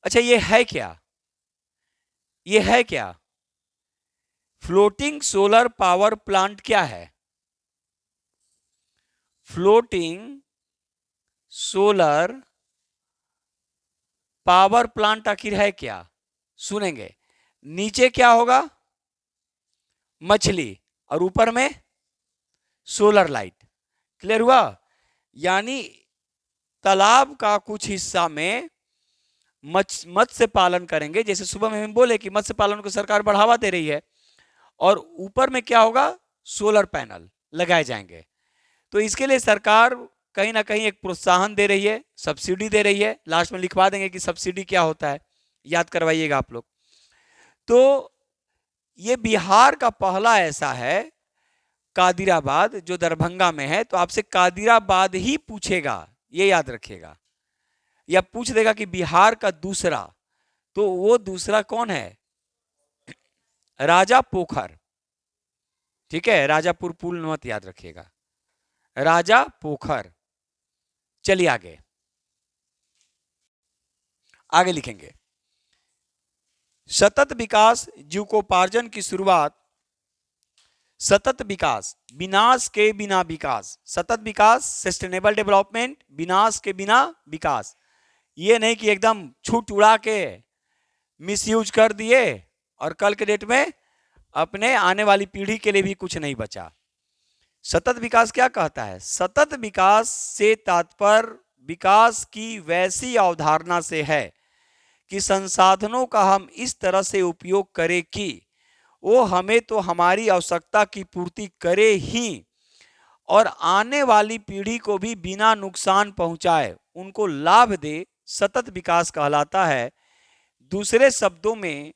अच्छा ये है क्या? ये है क्या? फ्लोटिंग सोलर पावर प्लांट क्या है? फ्लोटिंग सोलर पावर प्लांट आखिर है क्या? सुनेंगे, नीचे क्या होगा? मछली, और ऊपर में सोलर लाइट। क्लियर हुआ? यानी तालाब का कुछ हिस्सा में मत्स्य पालन करेंगे। जैसे सुबह में हम बोले कि मत्स्य पालन को सरकार बढ़ावा दे रही है, और ऊपर में क्या होगा, सोलर पैनल लगाए जाएंगे। तो इसके लिए सरकार कहीं ना कहीं एक प्रोत्साहन दे रही है, सब्सिडी दे रही है। लास्ट में लिखवा देंगे कि सब्सिडी क्या होता है, याद करवाइएगा आप लोग। तो ये बिहार का पहला ऐसा है, कादिराबाद, जो दरभंगा में है। तो आपसे कादिराबाद ही पूछेगा, ये याद रखिएगा, या पूछ देगा कि बिहार का दूसरा, तो वो दूसरा कौन है, राजा पोखर। ठीक है, राजापुर पुल मत याद रखिएगा, राजा पोखर। चलिए आगे आगे लिखेंगे। सतत विकास जीविकोपार्जन की शुरुआत, सतत विकास, विनाश के बिना विकास, सतत विकास, सस्टेनेबल डेवलपमेंट, विनाश के बिना विकास। ये नहीं कि एकदम छूट उड़ा के मिसयूज कर दिए और कल के डेट में अपने आने वाली पीढ़ी के लिए भी कुछ नहीं बचा। सतत विकास क्या कहता है? सतत विकास से तात्पर्य विकास की वैसी अवधारणा से है कि संसाधनों का हम इस तरह से उपयोग करें कि वो हमें तो हमारी आवश्यकता की पूर्ति करे ही, और आने वाली पीढ़ी को भी बिना नुकसान पहुंचाए उनको लाभ दे। सतत विकास कहलाता है। दूसरे शब्दों में,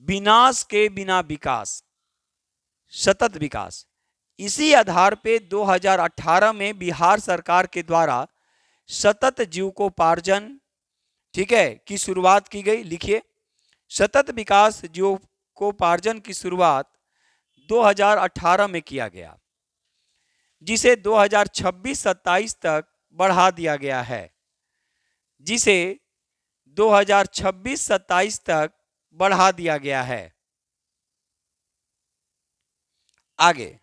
विनाश के बिना विकास, सतत विकास। इसी आधार पे 2018 में बिहार सरकार के द्वारा सतत जीविकोपार्जन, ठीक है, की शुरुआत की गई। लिखिए, सतत विकास जीविकोपार्जन की शुरुआत 2018 में किया गया, जिसे 2026-27 तक बढ़ा दिया गया है, जिसे 2026-27 तक बढ़ा दिया गया है। आगे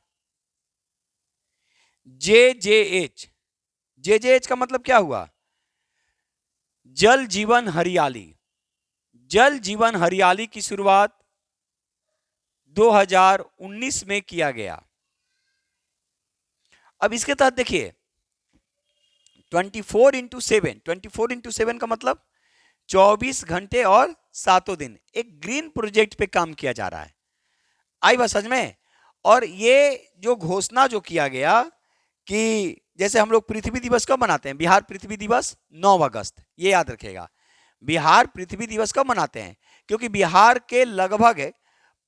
JJH, JJH का मतलब क्या हुआ? जल जीवन हरियाली। जल जीवन हरियाली की शुरुआत 2019 में किया गया। अब इसके तहत देखिए 24x7, 24x7 का मतलब 24 घंटे और 7 दिन एक ग्रीन प्रोजेक्ट पे काम किया जा रहा है। आई बात समझ में? और ये जो घोषणा जो किया गया कि जैसे हम लोग पृथ्वी दिवस कब मनाते हैं? बिहार पृथ्वी दिवस 9 अगस्त, ये याद रखिएगा। बिहार पृथ्वी दिवस कब मनाते हैं? क्योंकि बिहार के लगभग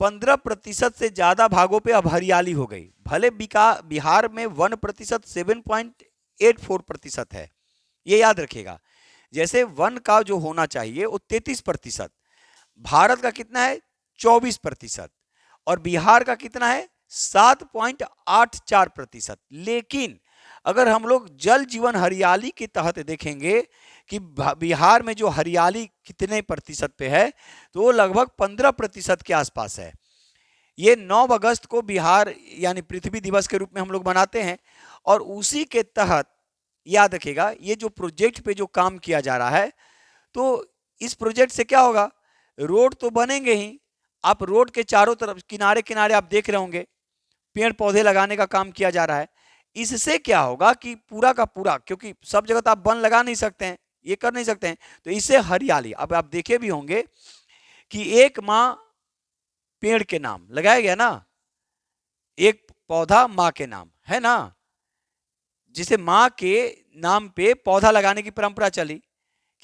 15% से ज्यादा भागों पे अब हरियाली हो गई। भले बिहार में 1% 7.84% है, ये याद रखिएगा। जैसे वन का जो होना चाहिए वो 33%, भारत का कितना है? 24%, और बिहार का कितना है? 7.84%। लेकिन अगर हम लोग जल जीवन हरियाली के तहत देखेंगे कि बिहार में जो हरियाली कितने प्रतिशत पे है, तो वो लगभग 15% के आसपास है। ये 9 अगस्त को बिहार यानी पृथ्वी दिवस के रूप में हम लोग मनाते हैं। और उसी के तहत याद रखिएगा, ये जो प्रोजेक्ट पे जो काम किया जा रहा है, तो इस प्रोजेक्ट से क्या होगा? रोड तो बनेंगे ही, आप रोड के चारों तरफ किनारे किनारे आप देख रहे होंगे पेड़ पौधे लगाने का काम किया जा रहा है। इससे क्या होगा कि पूरा का पूरा, क्योंकि सब जगह तो आप वन लगा नहीं सकते हैं, ये कर नहीं सकते हैं, तो इससे हरियाली। अब आप देखे भी होंगे कि एक माँ पेड़ के नाम लगाया गया ना, एक पौधा माँ के नाम है ना, जिसे माँ के नाम पे पौधा लगाने की परंपरा चली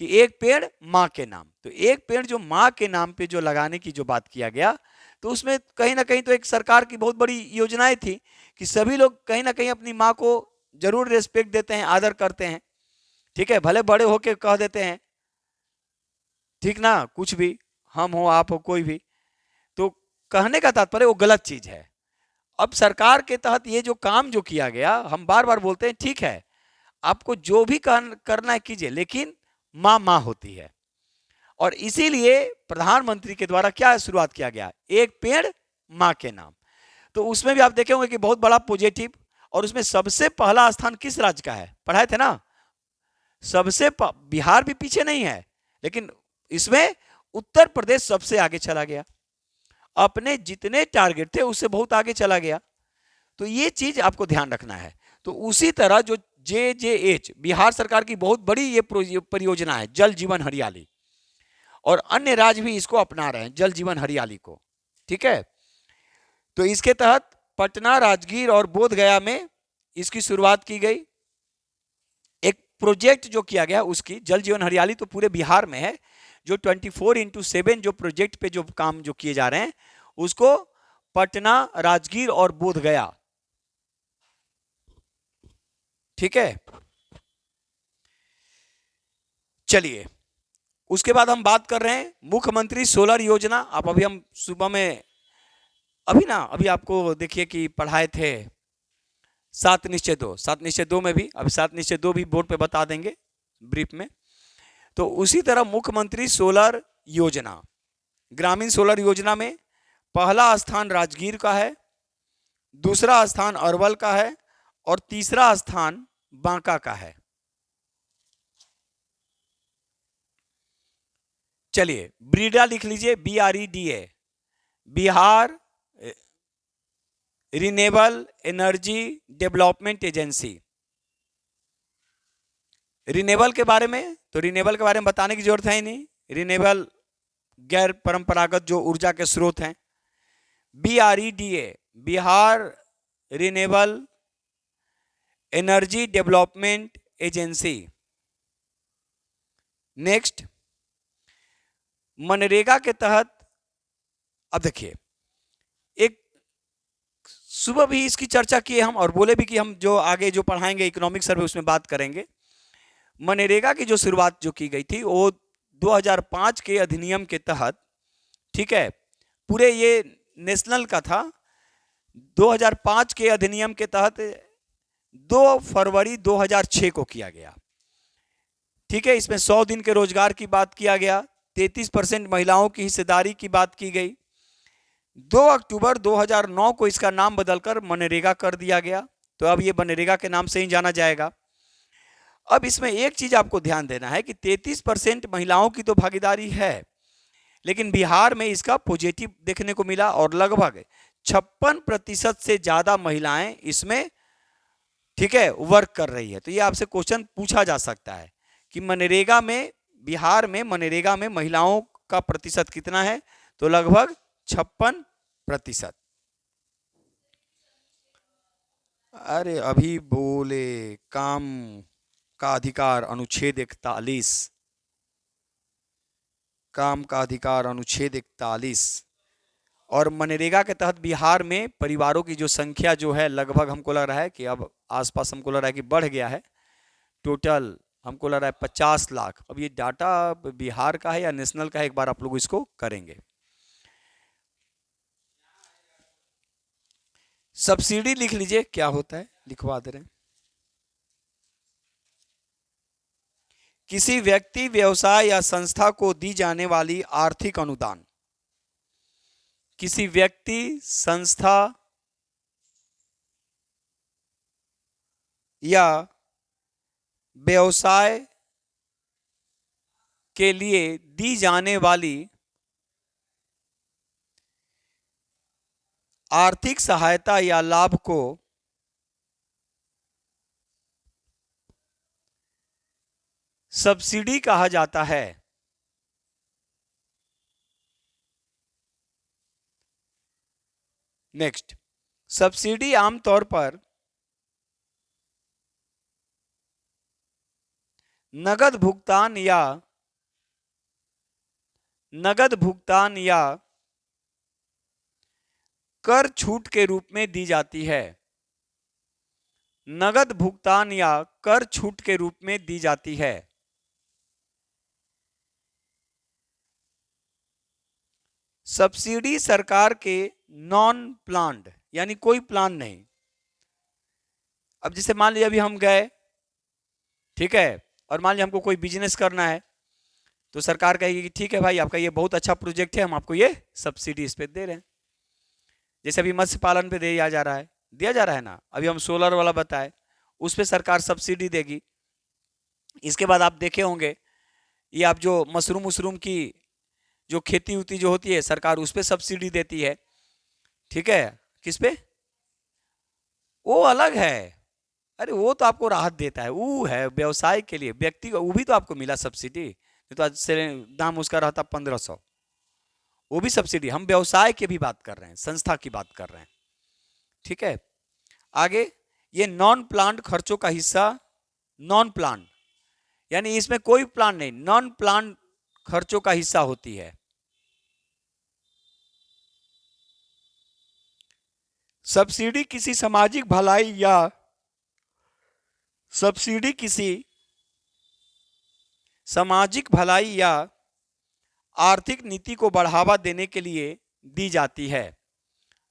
कि एक पेड़ माँ के नाम। तो एक पेड़ जो माँ के नाम पे जो लगाने की जो बात किया गया, तो उसमें कहीं ना कहीं तो एक सरकार की बहुत बड़ी योजनाएं थी कि सभी लोग कहीं ना कहीं अपनी माँ को जरूर रेस्पेक्ट देते हैं, आदर करते हैं। ठीक है, भले बड़े होके कह देते हैं, ठीक ना, कुछ भी, हम हो आप हो कोई भी, तो कहने का तात्पर्य वो गलत चीज है। अब सरकार के तहत ये जो काम जो किया गया, हम बार बार बोलते हैं ठीक है, आपको जो भी करना है कीजिए, लेकिन माँ माँ होती है। और इसीलिए प्रधानमंत्री के द्वारा क्या शुरुआत किया गया? एक पेड़ माँ के नाम। तो उसमें भी आप देखे होंगे कि बहुत बड़ा पॉजिटिव। और उसमें सबसे पहला स्थान किस राज्य का है? पढ़ाए थे ना, सबसे बिहार भी पीछे नहीं है, लेकिन इसमें उत्तर प्रदेश सबसे आगे चला गया, अपने जितने टारगेट थे उससे बहुत आगे चला गया। तो ये चीज आपको ध्यान रखना है। तो उसी तरह जो JJH बिहार सरकार की बहुत बड़ी ये परियोजना है, जल जीवन हरियाली, और अन्य राज्य भी इसको अपना रहे हैं, जल जीवन हरियाली को। ठीक है, तो इसके तहत पटना, राजगीर और बोध गया में इसकी शुरुआत की गई। एक प्रोजेक्ट जो किया गया उसकी, जल जीवन हरियाली तो पूरे बिहार में है, जो 24x7 जो प्रोजेक्ट पे जो काम जो किए जा रहे हैं उसको पटना, राजगीर और बोध गया। ठीक है, चलिए उसके बाद हम बात कर रहे हैं मुख्यमंत्री सोलर योजना। आप अभी हम सुबह में अभी आपको देखिए कि पढ़ाए थे 7 निश्चय 2 में भी, अब 7 निश्चय 2 भी बोर्ड पे बता देंगे ब्रीफ में। तो उसी तरह मुख्यमंत्री सोलर योजना, ग्रामीण सोलर योजना में पहला स्थान राजगीर का है, दूसरा स्थान अरवल का है और तीसरा स्थान बांका का है। चलिए ब्रीडा लिख लीजिए, BREDA, Bihar renewable energy development agency. Renewable के बारे में, तो रिन्यूएबल के बारे में बताने की जरूरत है ही नहीं, रिन्यूएबल गैर परंपरागत जो ऊर्जा के स्रोत हैं। BREDA Bihar renewable energy development agency. Next, MNREGA के तहत, अब देखिए एक सुबह भी इसकी चर्चा किए हम और बोले भी कि हम जो आगे जो पढ़ाएंगे इकोनॉमिक सर्वे उसमें बात करेंगे। मनरेगा की जो शुरुआत जो की गई थी वो 2005 के अधिनियम के तहत, ठीक है, पूरे ये नेशनल का था। 2005 के अधिनियम के तहत 2 फरवरी 2006 को किया गया। ठीक है, इसमें 100 दिन के रोजगार की बात किया गया, 33% महिलाओं की हिस्सेदारी की बात की गई। 2 अक्टूबर 2009 को इसका नाम बदलकर मनरेगा कर दिया गया, तो अब ये मनरेगा के नाम से ही जाना जाएगा। अब इसमें एक चीज आपको ध्यान देना है कि 33% महिलाओं की तो भागीदारी है, लेकिन बिहार में इसका पॉजिटिव देखने को मिला और लगभग 56% से ज्यादा महिलाएं इसमें, ठीक है, वर्क कर रही है। तो ये आपसे क्वेश्चन पूछा जा सकता है कि मनरेगा में, बिहार में मनरेगा में महिलाओं का प्रतिशत कितना है, तो लगभग 56%। अरे अभी बोले काम का अधिकार अनुच्छेद 41, काम का अधिकार अनुच्छेद 41 और मनरेगा के तहत बिहार में परिवारों की जो संख्या जो है लगभग हमको लग रहा है कि अब आसपास हमको लग रहा है कि बढ़ गया है। टोटल हमको लग रहा है 50 लाख। अब ये डाटा बिहार का है या नेशनल का है, एक बार आप लोग इसको करेंगे। सब्सिडी लिख लीजिए, क्या होता है लिखवा दे रहे हैं। किसी व्यक्ति, व्यवसाय या संस्था को दी जाने वाली आर्थिक अनुदान। किसी व्यक्ति, संस्था या व्यवसाय के लिए दी जाने वाली आर्थिक सहायता या लाभ को सब्सिडी कहा जाता है। नेक्स्ट, सब्सिडी आमतौर पर नगद भुगतान या कर छूट के रूप में दी जाती है। नगद भुगतान या कर छूट के रूप में दी जाती है। सब्सिडी सरकार के नॉन प्लान्ड, यानी कोई प्लान नहीं। अब जैसे मान लीजिए अभी हम गए, ठीक है, और मान लीजिए हमको कोई बिजनेस करना है, तो सरकार कहेगी कि ठीक है भाई, आपका ये बहुत अच्छा प्रोजेक्ट है, हम आपको ये सब्सिडी इस पे दे रहे हैं। जैसे अभी मत्स्य पालन पे दिया जा रहा है ना, अभी हम सोलर वाला बताए, उस पे सरकार सब्सिडी देगी। इसके बाद आप देखे होंगे ये आप जो मशरूम की जो खेती उती जो होती है, सरकार उस पे सब्सिडी देती है। ठीक है, किस पे, वो अलग है, अरे वो तो आपको राहत देता है, वो है व्यवसाय के लिए, व्यक्ति को वो भी तो आपको मिला सब्सिडी। नहीं तो आज से दाम उसका रहता 1500, वो भी सब्सिडी। हम व्यवसाय की भी बात कर रहे हैं, संस्था की बात कर रहे हैं, ठीक है। आगे, ये नॉन प्लांट खर्चों का हिस्सा, नॉन प्लांट यानी इसमें कोई प्लान नहीं, नॉन प्लांट खर्चों का हिस्सा होती है। सब्सिडी किसी सामाजिक भलाई या सब्सिडी किसी सामाजिक भलाई या आर्थिक नीति को बढ़ावा देने के लिए दी जाती है।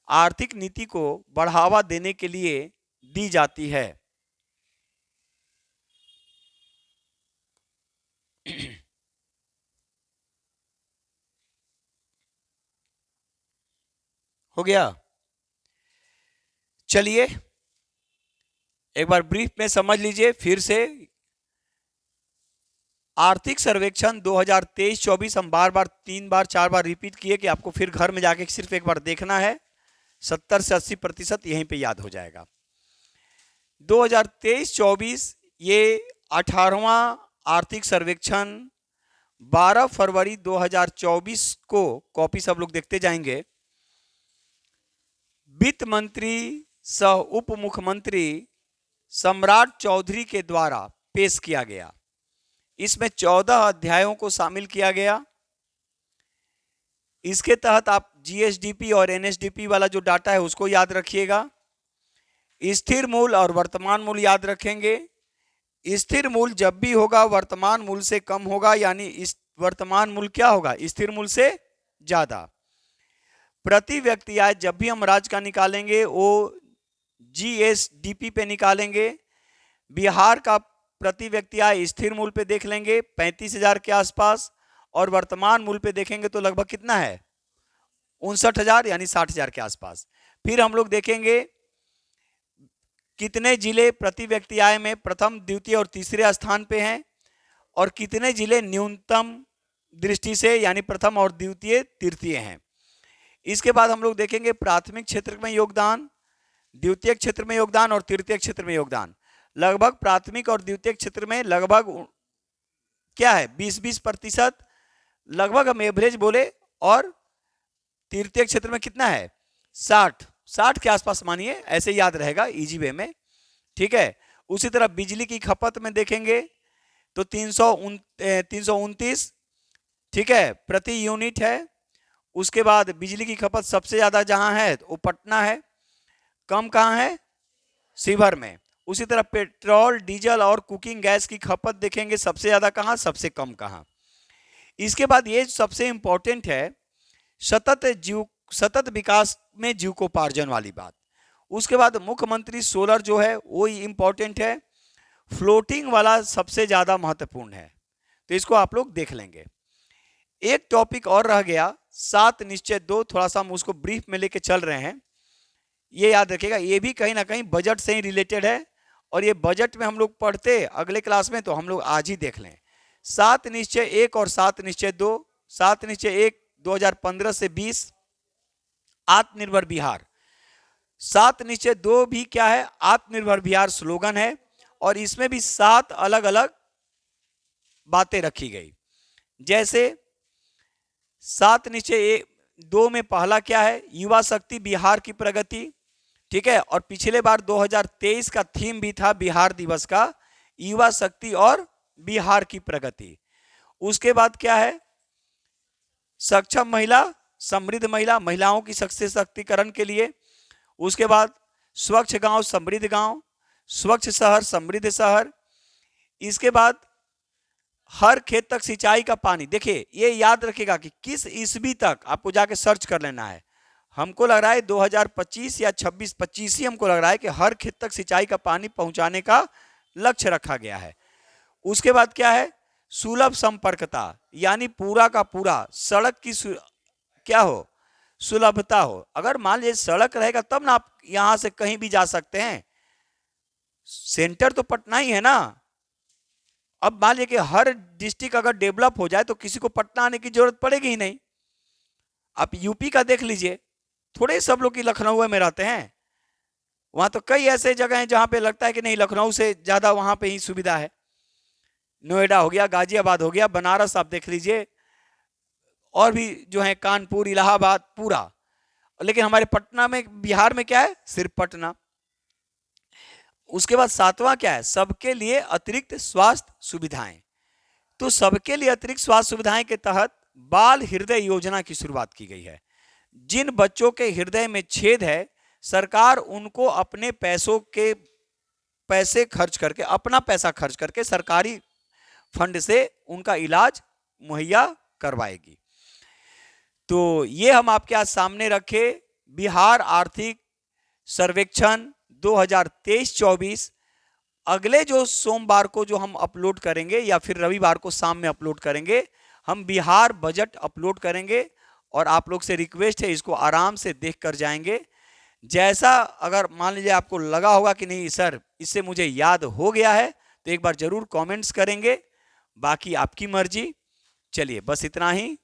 आर्थिक नीति को बढ़ावा देने के लिए दी जाती है। हो गया। चलिए एक बार ब्रीफ में समझ लीजिए फिर से। आर्थिक सर्वेक्षण 2023-24 हम बार बार 3 बार 4 बार रिपीट किए कि आपको फिर घर में जाके सिर्फ एक बार देखना है, 70 से 80% यहीं पे याद हो जाएगा। 2023-24 ये 18वां आर्थिक सर्वेक्षण 12 फरवरी 2024 को, कॉपी सब लोग देखते जाएंगे, वित्त मंत्री सह उप मुख्यमंत्री सम्राट चौधरी के द्वारा पेश किया गया। इसमें 14 अध्यायों को शामिल किया गया। इसके तहत आप जीएसडीपी और एनएसडीपी वाला जो डाटा है उसको याद रखिएगा। स्थिर मूल्य और वर्तमान मूल्य याद रखेंगे। स्थिर मूल्य जब भी होगा वर्तमान मूल्य से कम होगा, यानी इस वर्तमान मूल्य क्या होगा, स्थिर मूल्य से ज्यादा। प्रति व्यक्ति आय जब भी हम राज्य का निकालेंगे वो जीएसडीपी पे निकालेंगे। बिहार का प्रति व्यक्ति आय स्थिर मूल्य पे देख लेंगे 35,000 के आसपास, और वर्तमान मूल्य पे देखेंगे तो लगभग कितना है, 59,000 यानी 60,000 के आसपास। फिर हम लोग देखेंगे कितने जिले प्रति व्यक्ति आय में प्रथम, द्वितीय और तीसरे स्थान पे हैं, और कितने जिले न्यूनतम दृष्टि से यानी प्रथम और द्वितीय तृतीय हैं। इसके बाद हम लोग देखेंगे प्राथमिक क्षेत्र में योगदान, द्वितीय क्षेत्र में योगदान और तृतीय क्षेत्र में योगदान। लगभग प्राथमिक और द्वितीय क्षेत्र में लगभग क्या है 20-20% लगभग हम एवरेज बोले, और तृतीय क्षेत्र में कितना है 60 के आसपास मानिए, ऐसे याद रहेगा इजी वे में, ठीक है। उसी तरह बिजली की खपत में देखेंगे तो 329 ठीक है प्रति यूनिट है। उसके बाद बिजली की खपत सबसे ज्यादा जहां है वो पटना है, कम कहां है शिवहर में। उसी तरह पेट्रोल, डीजल और कुकिंग गैस की खपत देखेंगे सबसे ज्यादा कहां, सबसे कम कहां। इसके बाद ये सबसे इंपॉर्टेंट है सतत विकास में जीविकोपार्जन वाली बात। उसके बाद मुख्यमंत्री सोलर जो है वो इंपॉर्टेंट है। फ्लोटिंग वाला सबसे ज्यादा महत्वपूर्ण है, तो इसको आप लोग देख लेंगे। एक टॉपिक और रह गया 7 निश्चय 2, थोड़ा सा हम उसको ब्रीफ में लेके चल रहे हैं, ये याद रखिएगा। ये भी कहीं ना कहीं बजट से ही रिलेटेड है, और ये बजट में हम लोग पढ़ते अगले क्लास में, तो हम लोग आज ही देख लें। 7 निश्चय 1 और 7 निश्चय 2। 7 निश्चय 1 2015 से 20 आत्मनिर्भर बिहार। 7 निश्चय 2 भी क्या है, आत्मनिर्भर बिहार स्लोगन है, और इसमें भी 7 अलग अलग बातें रखी गई। जैसे 7 निश्चय 2 में पहला क्या है, युवा शक्ति बिहार की प्रगति, ठीक है। और पिछले बार 2023 का थीम भी था बिहार दिवस का, युवा शक्ति और बिहार की प्रगति। उसके बाद क्या है, सक्षम महिला, समृद्ध महिला, महिलाओं की सशक्तिकरण के लिए। उसके बाद स्वच्छ गांव समृद्ध गांव, स्वच्छ शहर समृद्ध शहर। इसके बाद हर खेत तक सिंचाई का पानी। देखिए ये याद रखिएगा कि किस ईस्वी तक, आपको जाके सर्च कर लेना है। हमको लग रहा है 2025 या 26-25 ही हमको लग रहा है कि हर खेत तक सिंचाई का पानी पहुंचाने का लक्ष्य रखा गया है। उसके बाद क्या है, सुलभ संपर्कता, यानी पूरा का पूरा सड़क की क्या हो, सुलभता हो। अगर मान लीजिए सड़क रहेगा तब ना आप यहां से कहीं भी जा सकते हैं, सेंटर तो पटना ही है ना। अब मान लीजिए कि हर डिस्ट्रिक्ट अगर डेवलप हो जाए तो किसी को पटना आने की जरूरत पड़ेगी ही नहीं। आप यूपी का देख लीजिए, थोड़े सब लोग की लखनऊ में रहते हैं, वहां तो कई ऐसे जगह हैं जहां पे लगता है कि नहीं, लखनऊ से ज्यादा वहां पे ही सुविधा है। नोएडा हो गया, गाजियाबाद हो गया, बनारस आप देख लीजिए, और भी जो है कानपुर, इलाहाबाद, पूरा। लेकिन हमारे पटना में, बिहार में क्या है, सिर्फ पटना। उसके बाद सातवां क्या है, सबके लिए अतिरिक्त स्वास्थ्य सुविधाएं। तो सबके लिए अतिरिक्त स्वास्थ्य सुविधाएं के तहत बाल हृदय योजना की शुरुआत की गई है। जिन बच्चों के हृदय में छेद है, सरकार उनको अपने पैसे खर्च करके, अपना पैसा खर्च करके सरकारी फंड से उनका इलाज मुहैया करवाएगी। तो ये हम आपके आज सामने रखे बिहार आर्थिक सर्वेक्षण 2023-24। अगले जो सोमवार को जो हम अपलोड करेंगे या फिर रविवार को शाम में अपलोड करेंगे, हम बिहार बजट अपलोड करेंगे। और आप लोग से रिक्वेस्ट है, इसको आराम से देख कर जाएंगे। जैसा अगर मान लीजिए आपको लगा होगा कि नहीं सर इससे मुझे याद हो गया है, तो एक बार जरूर कमेंट्स करेंगे, बाकी आपकी मर्जी। चलिए बस इतना ही।